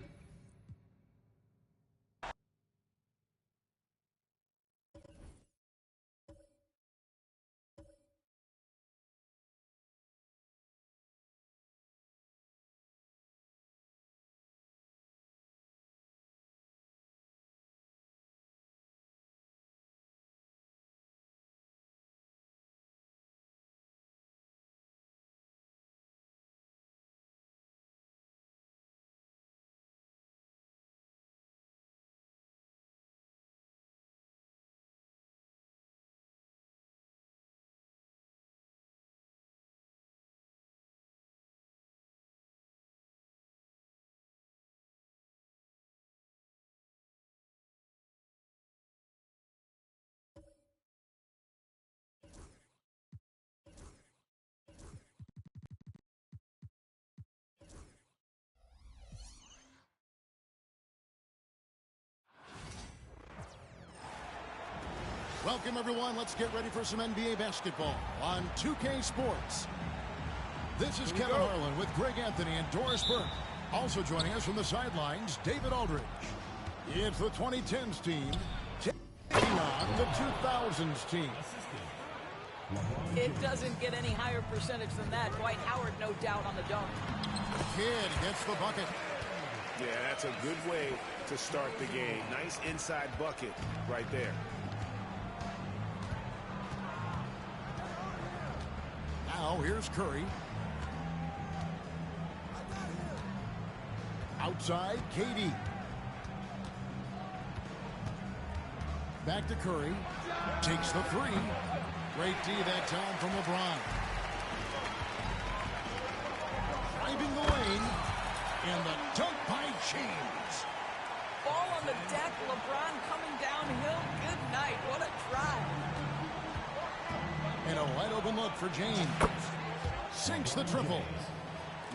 Welcome, everyone. Let's get ready for some NBA basketball on 2K Sports. This is Kevin Harlan with Greg Anthony and Doris Burke. Also joining us from the sidelines, David Aldridge. It's the 2010s team taking on the 2000s team. It doesn't get any higher percentage than that. Dwight Howard, no doubt, on the dunk. Kidd gets the bucket. Yeah, that's a good way to start the game. Nice inside bucket right there. Now here's Curry. Outside, KD. Back to Curry. Takes the 3. Great D that time from LeBron. Driving the lane. And the dunk by James. Ball on the deck. LeBron coming downhill. Good night. What a drive. And a wide open look for James. Sinks the triple.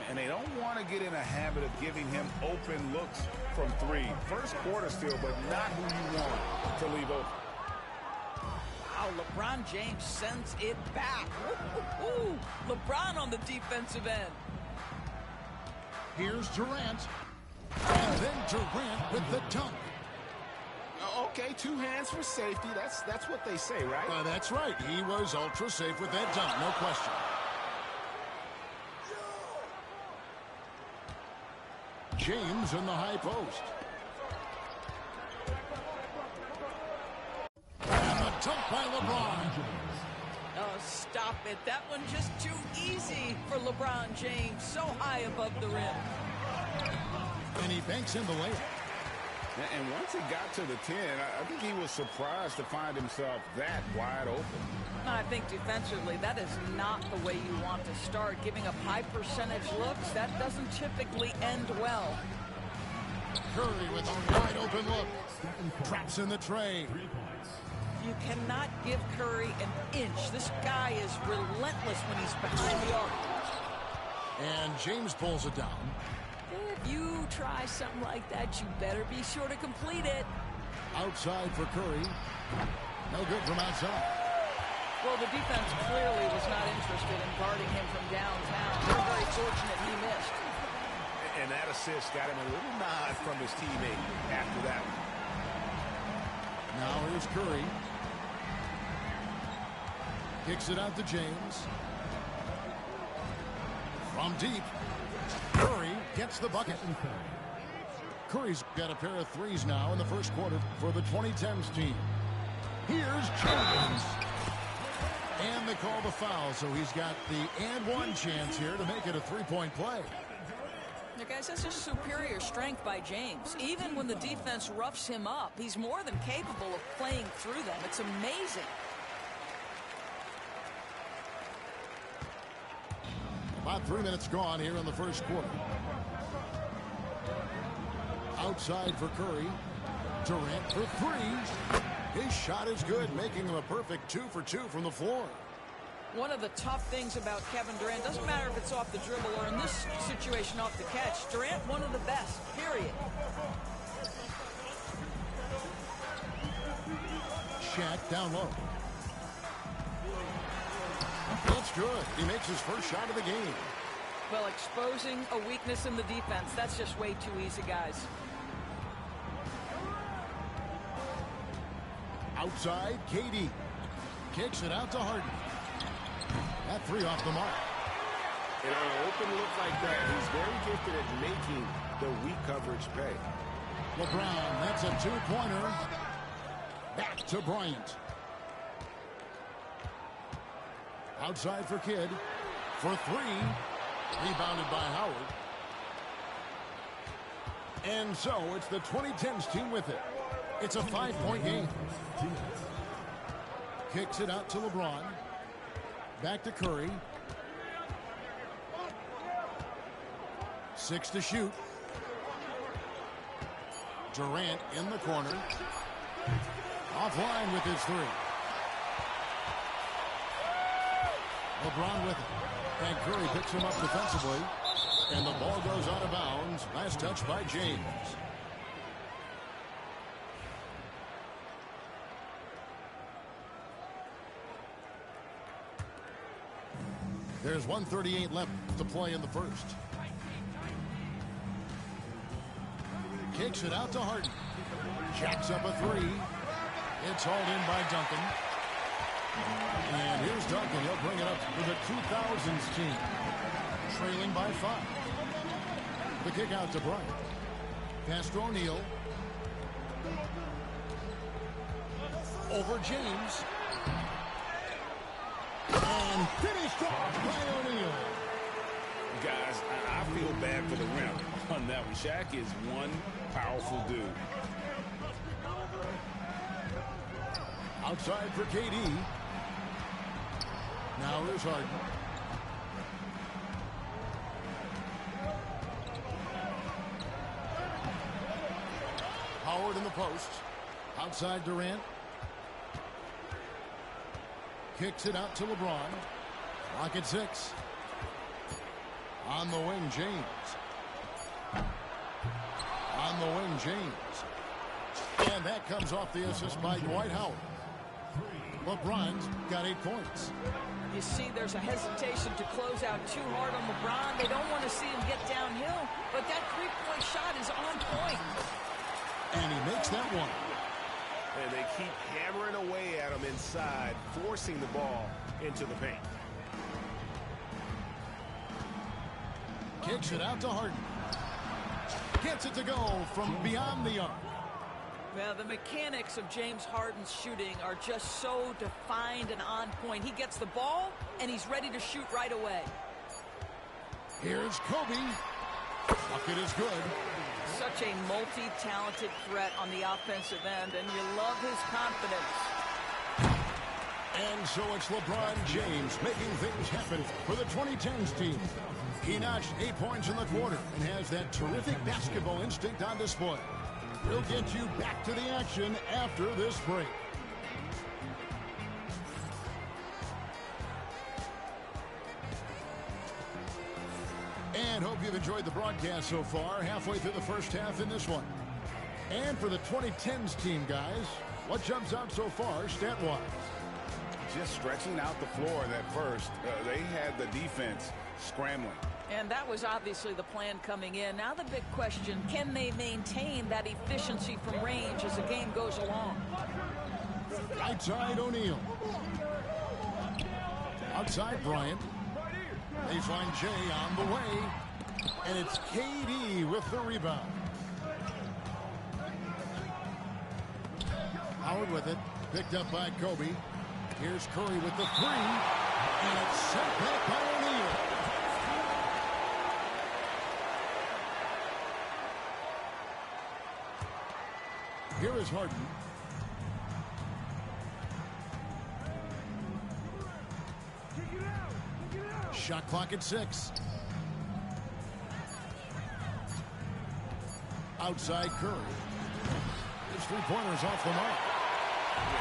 And they don't want to get in a habit of giving him open looks from 3. First quarter still, but not who you want to leave open. Wow, LeBron James sends it back. Woo-hoo-hoo. LeBron on the defensive end. Here's Durant. And then Durant with the dunk. Okay, 2 hands for safety. That's what they say, right? That's right. He was ultra safe with that dunk, no question. James in the high post. And the dunk by LeBron. Oh, stop it. That one just too easy for LeBron James. So high above the rim. And he banks in the layup. And once it got to the 10, I think he was surprised to find himself that wide open. I think defensively, that is not the way you want to start. Giving up high percentage looks, that doesn't typically end well. Curry with a wide open look. Traps in the tray. You cannot give Curry an inch. This guy is relentless when he's behind the arc. And James pulls it down. If you try something like that, you better be sure to complete it. Outside for Curry. No good from outside. Well, the defense clearly was not interested in guarding him from downtown. They're very fortunate he missed. And that assist got him a little nod from his teammate after that. Now here's Curry. Kicks it out to James. From deep. Curry gets the bucket. Curry's got a pair of threes now in the first quarter for the 2010s team. Here's James. And they call the foul, so he's got the and one chance here to make it a three-point play. Now, guys, that's just superior strength by James. Even when the defense roughs him up, he's more than capable of playing through them. It's amazing. About 3 minutes gone here in the first quarter. Outside for Curry. Durant for three. His shot is good, making him a perfect 2 for 2 from the floor. One of the tough things about Kevin Durant, doesn't matter if it's off the dribble or in this situation off the catch, Durant one of the best, period. Shaq down low. That's good. He makes his first shot of the game. Well, exposing a weakness in the defense, that's just way too easy, guys. Outside, KD. Kicks it out to Harden. That three off the mark. And on an open look like that, he's very gifted at making the weak coverage pay. LeBron, that's a two-pointer. Back to Bryant. Outside for Kidd. For three. Rebounded by Howard. And so it's the 2010s team with it. It's a 5-point game. Kicks it out to LeBron. Back to Curry. 6 to shoot. Durant in the corner. Offline with his three. LeBron with it. And Curry picks him up defensively. And the ball goes out of bounds. Nice touch by James. There's 1:38 left to play in the first. Kicks it out to Harden. Jacks up a three. It's hauled in by Duncan. And here's Duncan. He'll bring it up for the 2000s team. Trailing by 5. The kick out to Bryant. Pass to O'Neal. Over James. And finished off by O'Neal. Guys, I feel bad for the rim on that one. Shaq is one powerful dude. Outside for KD. Now here's Harden. Howard in the post. Outside Durant. Kicks it out to LeBron. Clock at 6. On the wing, James. On the wing, James. And that comes off the assist by Dwight Howard. LeBron's got 8 points. You see there's a hesitation to close out too hard on LeBron. They don't want to see him get downhill, but that three-point shot is on point. And he makes that one. And they keep hammering away at him inside, forcing the ball into the paint. Kicks it out to Harden. Gets it to go from beyond the arc. Well, the mechanics of James Harden's shooting are just so defined and on point. He gets the ball, and he's ready to shoot right away. Here's Kobe. Bucket is good. Such a multi-talented threat on the offensive end, and you love his confidence. And so it's LeBron James making things happen for the 2010s team. He notched 8 points in the quarter and has that terrific basketball instinct on display. We'll get you back to the action after this break. And hope you've enjoyed the broadcast so far, halfway through the first half in this one. And for the 2010s team, guys, what jumps out so far stat-wise? Just stretching out the floor that first. They had the defense scrambling. And that was obviously the plan coming in. Now the big question, can they maintain that efficiency from range as the game goes along? Right side O'Neal. Outside Bryant. They find Jay on the way. And it's KD with the rebound. Howard with it. Picked up by Kobe. Here's Curry with the three. And it's sent back by O'Neal. Here is Harden. Shot clock at 6. Outside Curry. His three-pointer's off the mark.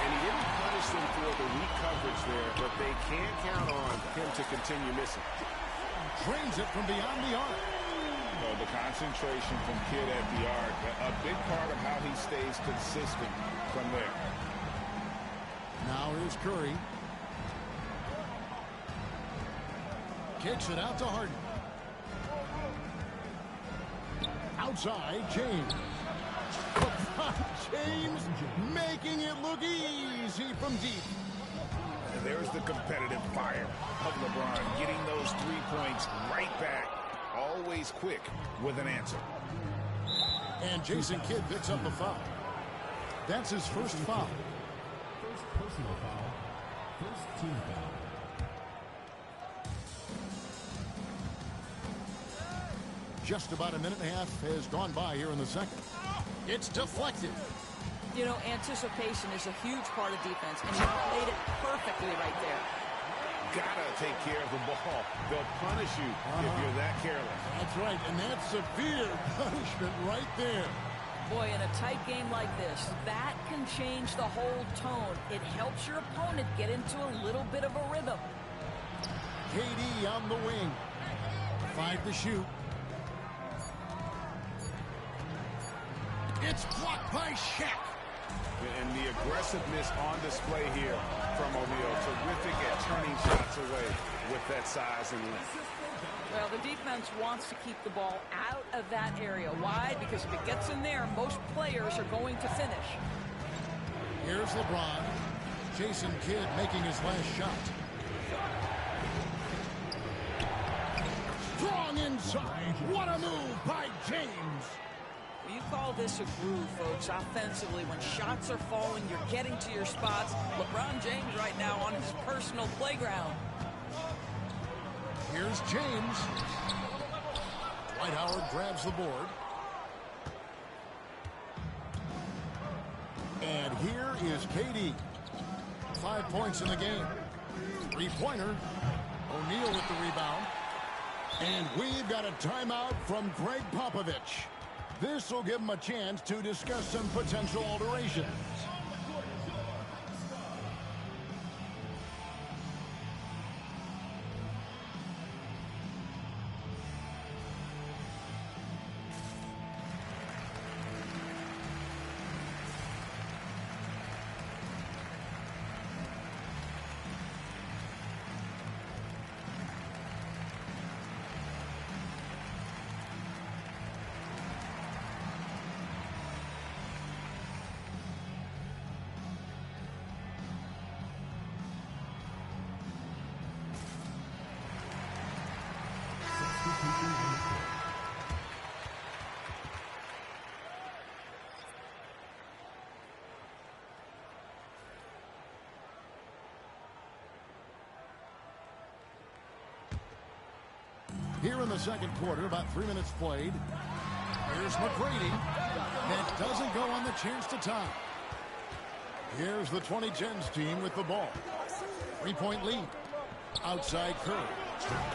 And he didn't punish them for the weak coverage there, but they can't count on him to continue missing. Drains it from beyond the arc. The concentration from Kidd at the arc, a big part of how he stays consistent from there. Now here's Curry. Kicks it out to Harden. Outside, James. James making it look easy from deep. And there's the competitive fire of LeBron, getting those 3 points right back. Always quick with an answer. And Jason Kidd picks up a foul. That's his first foul. First personal foul. First team foul. Just about a minute and a half has gone by here in the second. It's deflected. You know, anticipation is a huge part of defense, and he played it perfectly right there. Gotta take care of the ball. They'll punish you if you're that careless. That's right, and that's severe punishment right there. Boy, in a tight game like this, that can change the whole tone. It helps your opponent get into a little bit of a rhythm. KD on the wing. 5 to shoot. It's blocked by Shaq. And the aggressiveness on display here from O'Neal. Terrific at turning shots away with that size and length. Well, the defense wants to keep the ball out of that area. Why? Because if it gets in there, most players are going to finish. Here's LeBron. Jason Kidd making his last shot. Strong inside. What a move by James. You call this a groove, folks, offensively. When shots are falling, you're getting to your spots. LeBron James right now on his personal playground. Here's James. Dwight Howard grabs the board. And here is KD. 5 points in the game. Three-pointer. O'Neal with the rebound. And we've got a timeout from Greg Popovich. This will give him a chance to discuss some potential alterations. substitution on the court. Here in the second quarter, about 3 minutes played. Here's McGrady. That doesn't go on the chance to tie. Here's the 2010s team with the ball. 3-point lead. Outside Curry.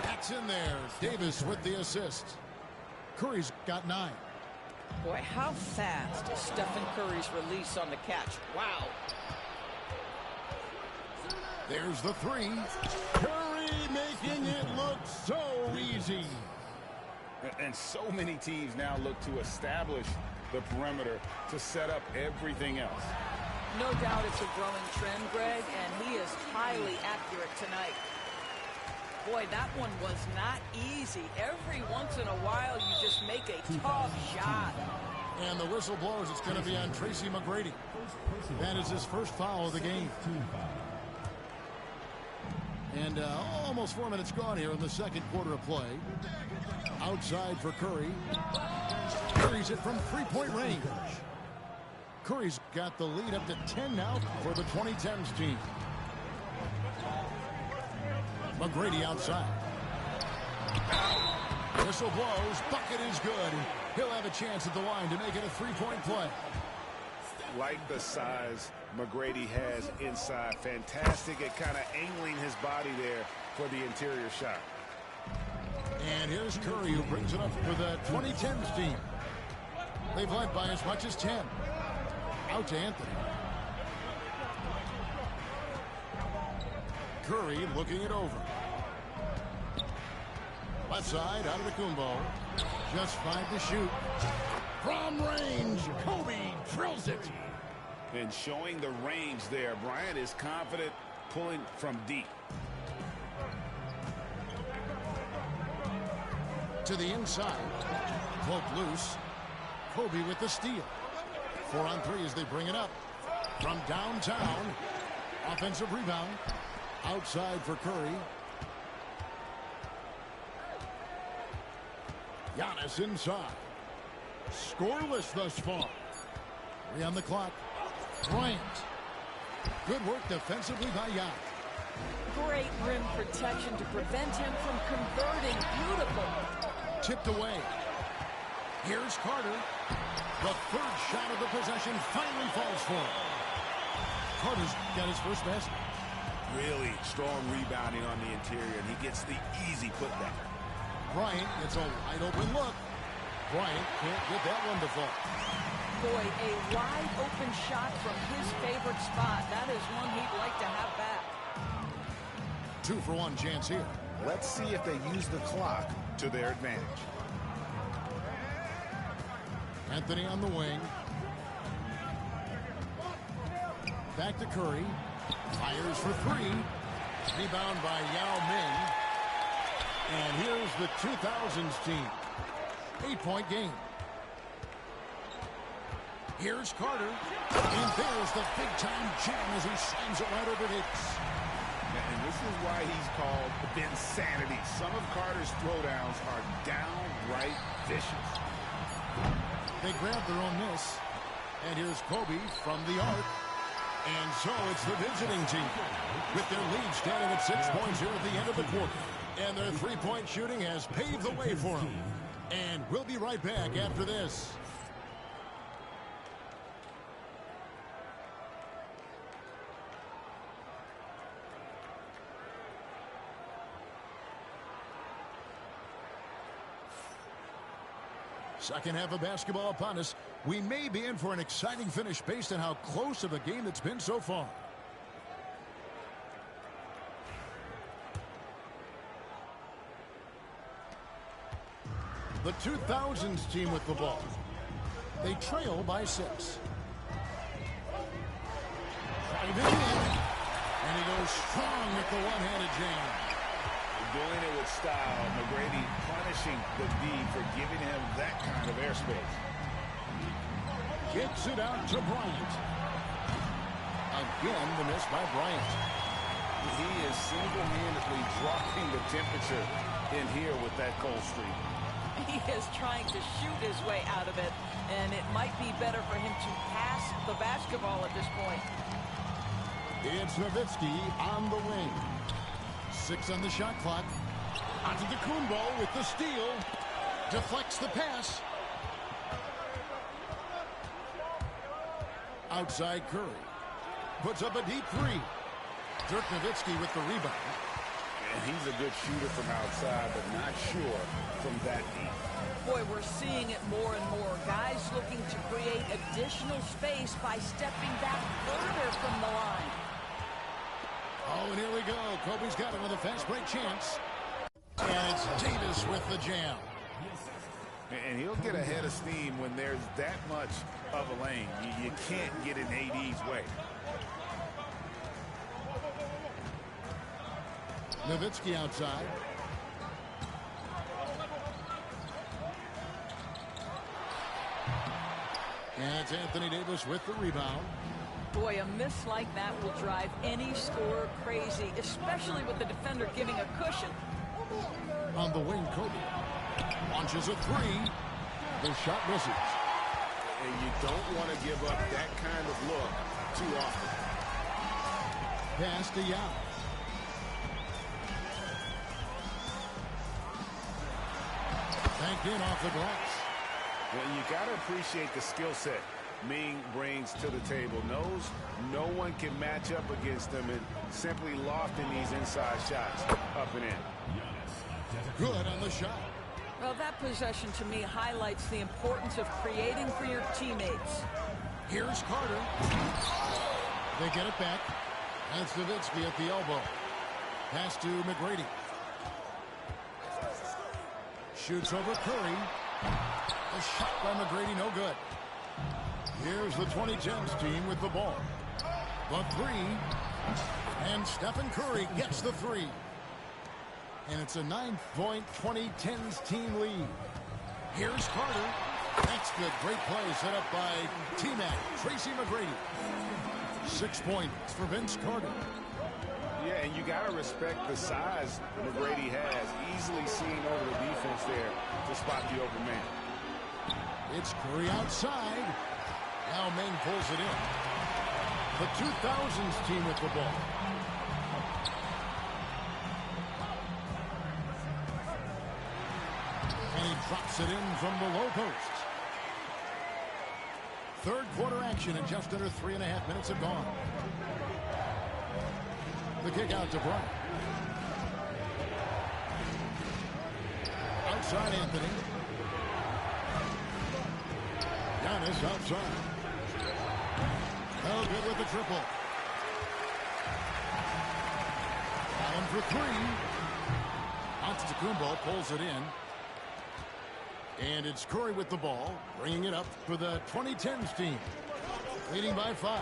That's in there. Davis with the assist. Curry's got 9. Boy, how fast is Stephen Curry's release on the catch. Wow. There's the 3. Curry making it look so easy. And so many teams now look to establish the perimeter to set up everything else. No doubt it's a growing trend, Greg, and he is highly accurate tonight. Boy, that one was not easy. Every once in a while, you just make a tough shot. And the whistle blows. It's going to be on Tracy McGrady. That is his first foul of the game. And almost 4 minutes gone here in the second quarter of play. Outside for Curry. Curry's it from 3-point range. Curry's got the lead up to 10 now for the 2010s team. McGrady outside. Whistle blows. Bucket is good. He'll have a chance at the line to make it a 3-point play. Like the size McGrady has inside. Fantastic at kind of angling his body there for the interior shot. And here's Curry, who brings it up for the 2010s team. They've led by as much as 10. Out to Anthony. Curry looking it over. Left side, out of the Kumbo. Just 5 to shoot. From range, Kobe drills it. And showing the range there, Bryant is confident pulling from deep. To the inside. Cloak loose. Kobe with the steal. 4 on 3 as they bring it up. From downtown. Offensive rebound. Outside for Curry. Giannis inside. Scoreless thus far. 3 on the clock. Bryant. Good work defensively by Giannis. Great rim protection to prevent him from converting. Beautiful. Tipped away. Here's Carter. The third shot of the possession finally falls for him. Carter's got his first basket. Really strong rebounding on the interior, and he gets the easy putback. Bryant gets a wide open look. Bryant can't get that one to fall. Boy, a wide open shot from his favorite spot. That is one he'd like to have back. 2-for-1 chance here. Let's see if they use the clock to their advantage. Anthony on the wing. Back to Curry. Fires for 3. Rebound by Yao Ming. And here's the 2000s team. 8-point game. Here's Carter. And there's the big-time jam as he slams it right over Davis. And this is why he's called Vinsanity. Some of Carter's throwdowns are downright vicious. They grab their own miss. And here's Kobe from the arc. And so it's the visiting team with their lead standing at 6 points here at the end of the quarter. And their 3-point shooting has paved the way for them. And we'll be right back after this. Second half of basketball upon us. We may be in for an exciting finish based on how close of a game it's been so far. The 2000s team with the ball. They trail by 6. Driving in. And he goes strong with the one-handed jam. Doing it with style. McGrady punishing the D for giving him that kind of airspace. Gets it out to Bryant. Again, the miss by Bryant. He is single-handedly dropping the temperature in here with that cold streak. He is trying to shoot his way out of it, and it might be better for him to pass the basketball at this point. It's Nowitzki on the wing. 6 on the shot clock. Onto the Kumbo with the steal. Deflects the pass. Outside Curry. Puts up a deep three. Dirk Nowitzki with the rebound. And he's a good shooter from outside, but not sure from that deep. Boy, we're seeing it more and more. Guys looking to create additional space by stepping back further from the line. Oh, and here we go. Kobe's got it with a fast break chance. And it's Davis with the jam. And he'll get a head of steam when there's that much of a lane. You can't get in AD's way. Nowitzki outside. And it's Anthony Davis with the rebound. Boy, a miss like that will drive any scorer crazy, especially with the defender giving a cushion. On the wing, Kobe launches a three. The shot misses. And you don't want to give up that kind of look too often. Pass to Yao. Banked in off the glass. Well, you got to appreciate the skill set Ming brings to the table. Knows no one can match up against him, and simply lofting these inside shots up and in. Good on the shot. Well, that possession to me highlights the importance of creating for your teammates. Here's Carter. They get it back. That's Nowitzki at the elbow. Pass to McGrady. Shoots over Curry. A shot by McGrady, no good. Here's the 2010s team with the ball. The three. And Stephen Curry gets the three. And it's a 9-point 2010s team lead. Here's Carter. That's good. Great play set up by T-Mac, Tracy McGrady. 6 points for Vince Carter. Yeah, and you got to respect the size McGrady has. Easily seeing over the defense there to spot the open man. It's Curry outside. Now Ming pulls it in. The 2000s team with the ball. And he drops it in from the low post. Third quarter action, and just under 3.5 minutes have gone. The kick out to Bryant. Outside Anthony. Giannis outside. No good with the triple. Allen for three. Antetokounmpo pulls it in. And it's Curry with the ball, bringing it up for the 2010s team. Leading by 5.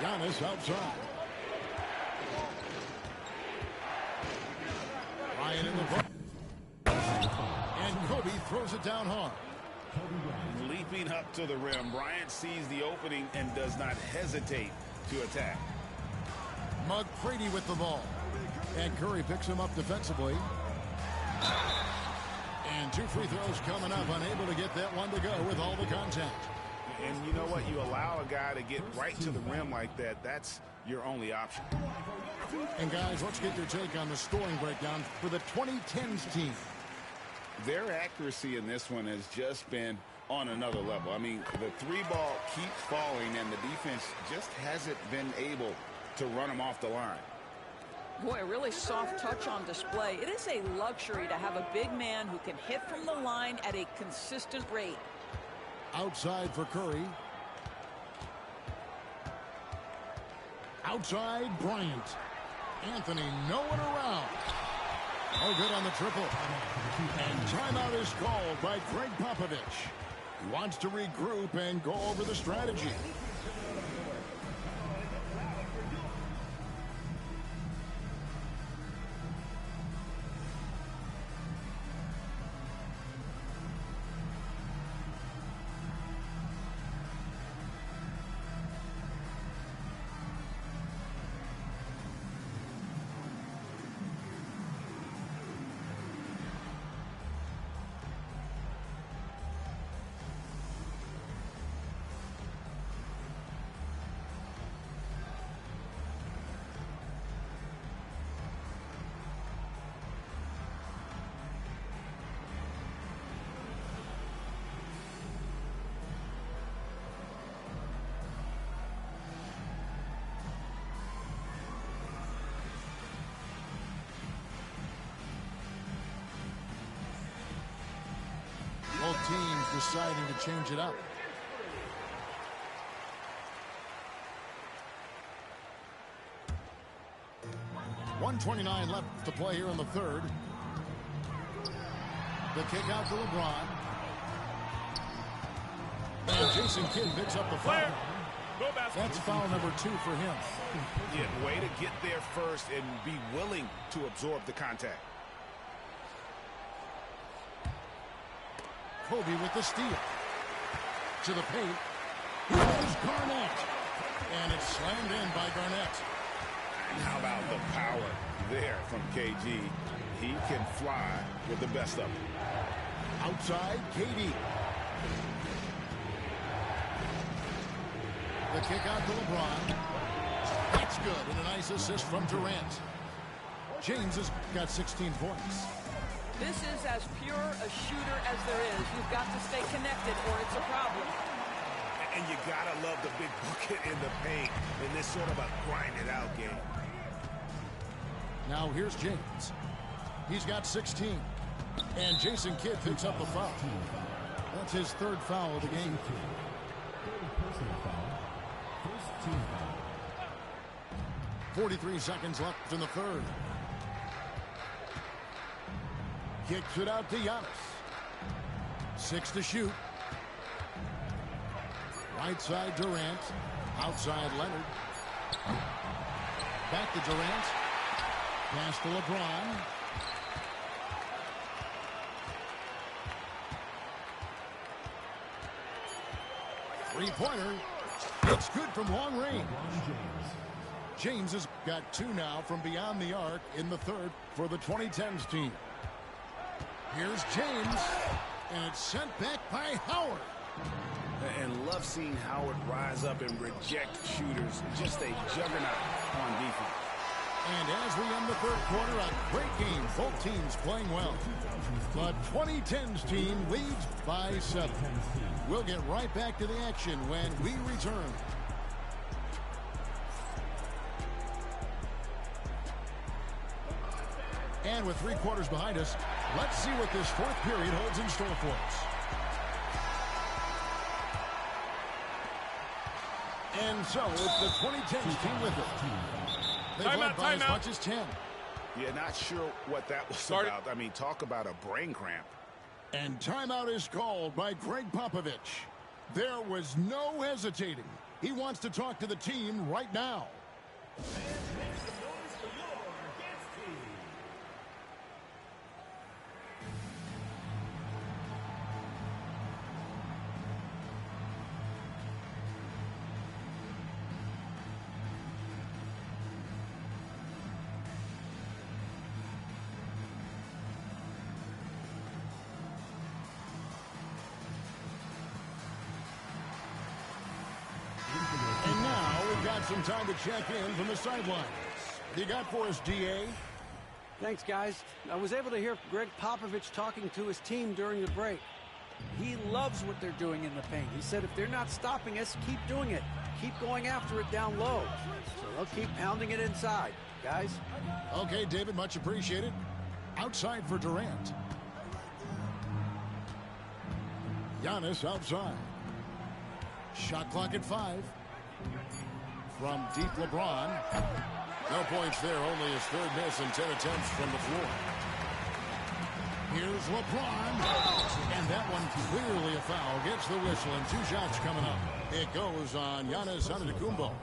Giannis outside. Ryan in the front. And Kobe throws it down hard. Leaping up to the rim, Bryant sees the opening and does not hesitate to attack. McGrady with the ball. And Curry picks him up defensively. And 2 free throws coming up, unable to get that one to go with all the contact. And you know what? You allow a guy to get right to the rim like that. That's your only option. And guys, let's get your take on the scoring breakdown for the 2010s team. Their accuracy in this one has just been on another level. I mean, the three ball keeps falling, and the defense just hasn't been able to run them off the line. Boy, a really soft touch on display. It is a luxury to have a big man who can hit from the line at a consistent rate. Outside for Curry. Outside Bryant. Anthony nowhere around. No good on the triple. And timeout is called by Greg Popovich. He wants to regroup and go over the strategy. deciding to change it up. .129 left to play here in the third. The kick out to LeBron. And Jason Kidd picks up the foul. That's foul number 2 for him. Yeah, way to get there first and be willing to absorb the contact. Kobe with the steal. To the paint. Here's Garnett. And it's slammed in by Garnett. And how about the power there from KG? He can fly with the best of them. Outside, KD. The kick out to LeBron. That's good. And a nice assist from Durant. James has got 16 points. This is as pure a shooter as there is. You've got to stay connected or it's a problem. And you gotta love the big bucket in the paint in this sort of a grind-it-out game. Now here's James. He's got 16. And Jason Kidd picks up the foul. That's his third foul of the game. Personal foul. First team foul. 43 seconds left in the third. Kicks it out to Giannis. 6 to shoot. Right side Durant. Outside Leonard. Back to Durant. Pass to LeBron. Three-pointer. It's good from long range. James has got 2 now from beyond the arc in the third for the 2010s team. Here's James. And it's sent back by Howard. And love seeing Howard rise up and reject shooters. Just a juggernaut on defense. And as we end the third quarter, a great game. Both teams playing well. The 2010s team leads by 7. We'll get right back to the action when we return. And with 3 quarters behind us, let's see what this fourth period holds in store for us. And so it's the 2010s team with it. They've led by as much as 10. Yeah, not sure what that was about. I mean, talk about a brain cramp. And timeout is called by Greg Popovich. There was no hesitating. He wants to talk to the team right now. Some time to check in from the sidelines. You got for us, DA? Thanks, guys. I was able to hear Greg Popovich talking to his team during the break. He loves what they're doing in the paint. He said if they're not stopping us, keep doing it. Keep going after it down low. So they'll keep pounding it inside. Guys? Okay, David, much appreciated. Outside for Durant. Giannis outside. Shot clock at 5. From deep LeBron. No points there, only his third miss and 10 attempts from the floor. Here's LeBron. And that one clearly a foul. Gets the whistle and 2 shots coming up. It goes on Giannis Antetokounmpo.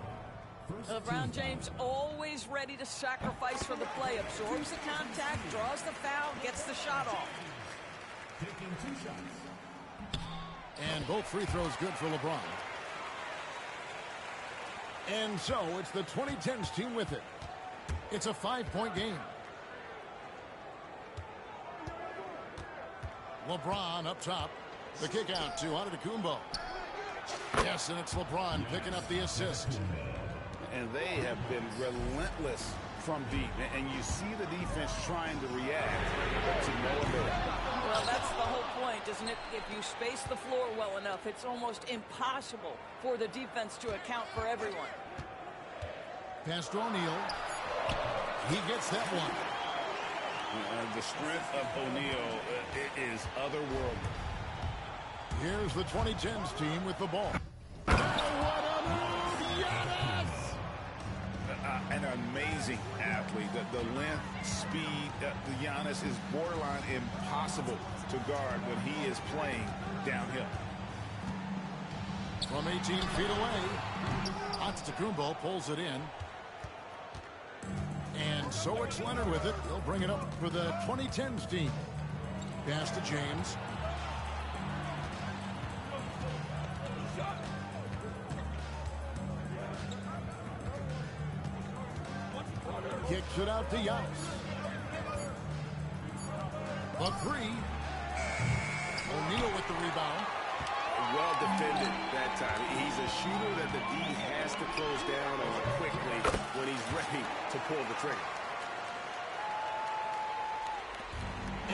LeBron James always ready to sacrifice for the play. Absorbs the contact, draws the foul, gets the shot off. Taking 2 shots. And both free throws good for LeBron. And so it's the 2010s team with it. It's a 5-point game. LeBron up top. The kick out to Antetokounmpo. Yes, and it's LeBron picking up the assist. And they have been relentless from deep. And you see the defense trying to react to no avail. Well, that's the whole point, isn't it? If you space the floor well enough, it's almost impossible for the defense to account for everyone. Pass to O'Neal. He gets that one. The strength of O'Neal is otherworldly. Here's the 2010s team with the ball. Oh, what a move! Giannis! An amazing athlete. The length, speed, the Giannis is borderline impossible to guard when he is playing downhill. From 18 feet away, Antetokounmpo pulls it in. And so it's Leonard with it. He'll bring it up for the 2010s team. Pass to James. Kicks it out to Giannis. The three. O'Neal with the rebound. Well defended that time. He's a shooter that the D has to close down on quickly when he's ready to pull the trigger.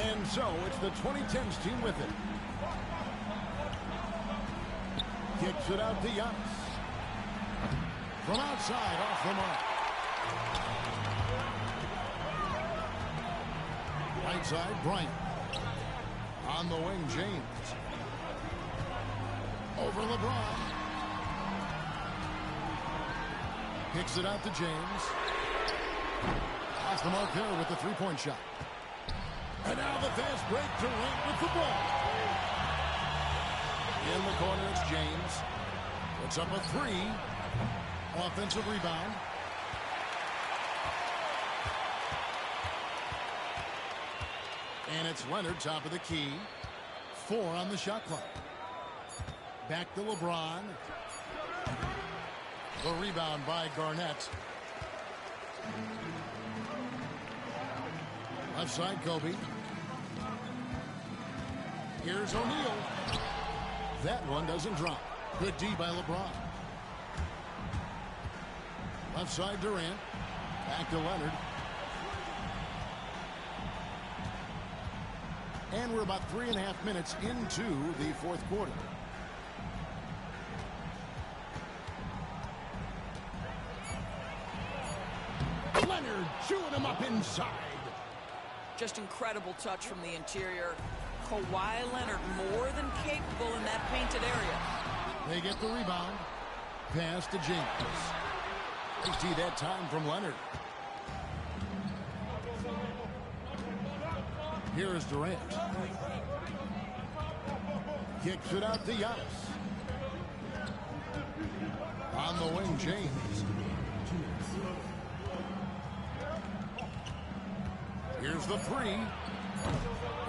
And so it's the 2010s team with it. Kicks it out to Giannis. From outside, off the mark. Right side, Bryant. On the wing, James. Over LeBron. Kicks it out to James. Off the mark there with the three-point shot. And now the fast break, Durant with the ball. In the corner, it's James. Puts up a three. Offensive rebound. And it's Leonard, top of the key. 4 on the shot clock. Back to LeBron. The rebound by Garnett. Left side, Kobe. Here's O'Neal. That one doesn't drop. Good D by LeBron. Left side, Durant. Back to Leonard. And we're about 3.5 minutes into the fourth quarter. Leonard chewing him up inside. Just incredible touch from the interior. Kawhi Leonard more than capable in that painted area. They get the rebound. Pass to James. They see that time from Leonard. Here is Durant. Kicks it out to Giannis. On the wing, James. Here's the three.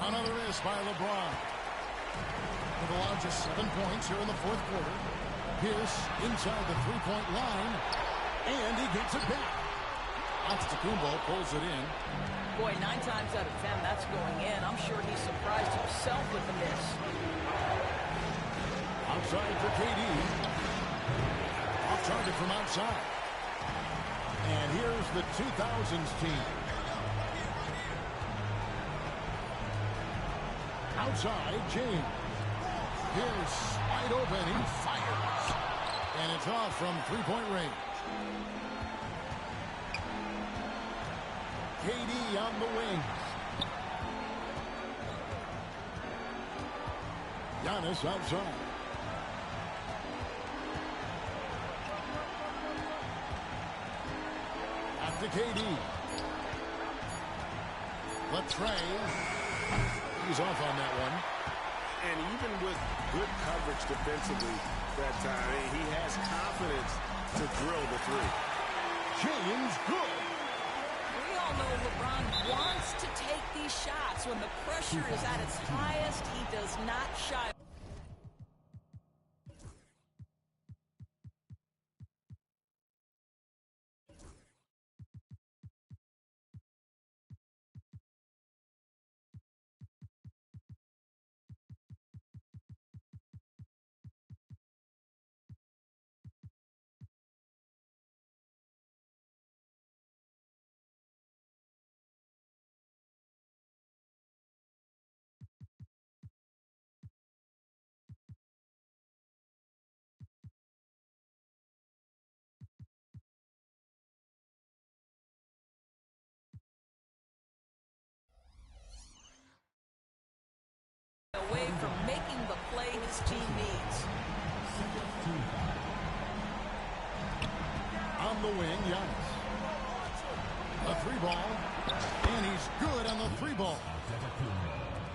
Another miss by LeBron. With the largest 7 points here in the fourth quarter. Pierce inside the three-point line. And he gets it back. Antetokounmpo pulls it in. Boy, 9 times out of 10, that's going in. I'm sure he's surprised himself with the miss. Outside for KD. Off target from outside. And here's the 2000s team. Outside, James. Here's wide open. He fires. And it's off from three-point range. KD on the wing. Giannis outside. After KD. Latrey. He's off on that one. And even with good coverage defensively that time, he has confidence to drill the three. James good. We all know LeBron wants to take these shots. When the pressure is at its highest, he does not shy.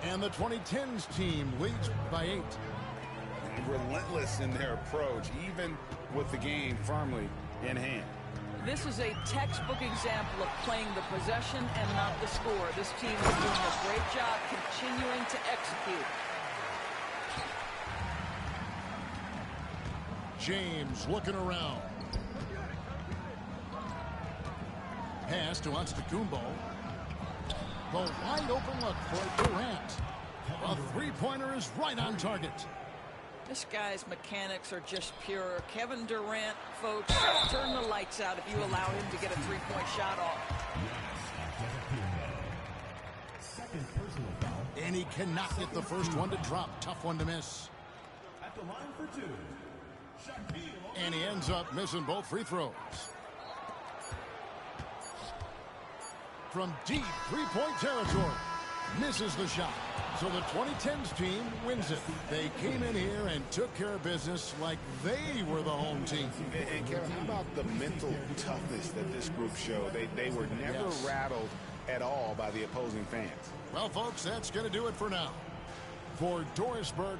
And the 2010s team leads by 8. Relentless in their approach, even with the game firmly in hand. This is a textbook example of playing the possession and not the score. This team is doing a great job continuing to execute. James looking around. Pass to Antetokounmpo. The wide open look for Durant. A three-pointer is right on target. This guy's mechanics are just pure. Kevin Durant, folks, turn the lights out if you allow him to get a three-point shot off. Second personal foul. And he cannot get the first one to drop. Tough one to miss. At the line for 2. Shaquille. And he ends up missing both free throws. From deep three-point territory. Misses the shot. So the 2010s team wins it. They came in here and took care of business like they were the home team. And Kevin, how about the mental toughness that this group showed? They were never rattled at all by the opposing fans. Well, folks, that's going to do it for now. For Dorisburg.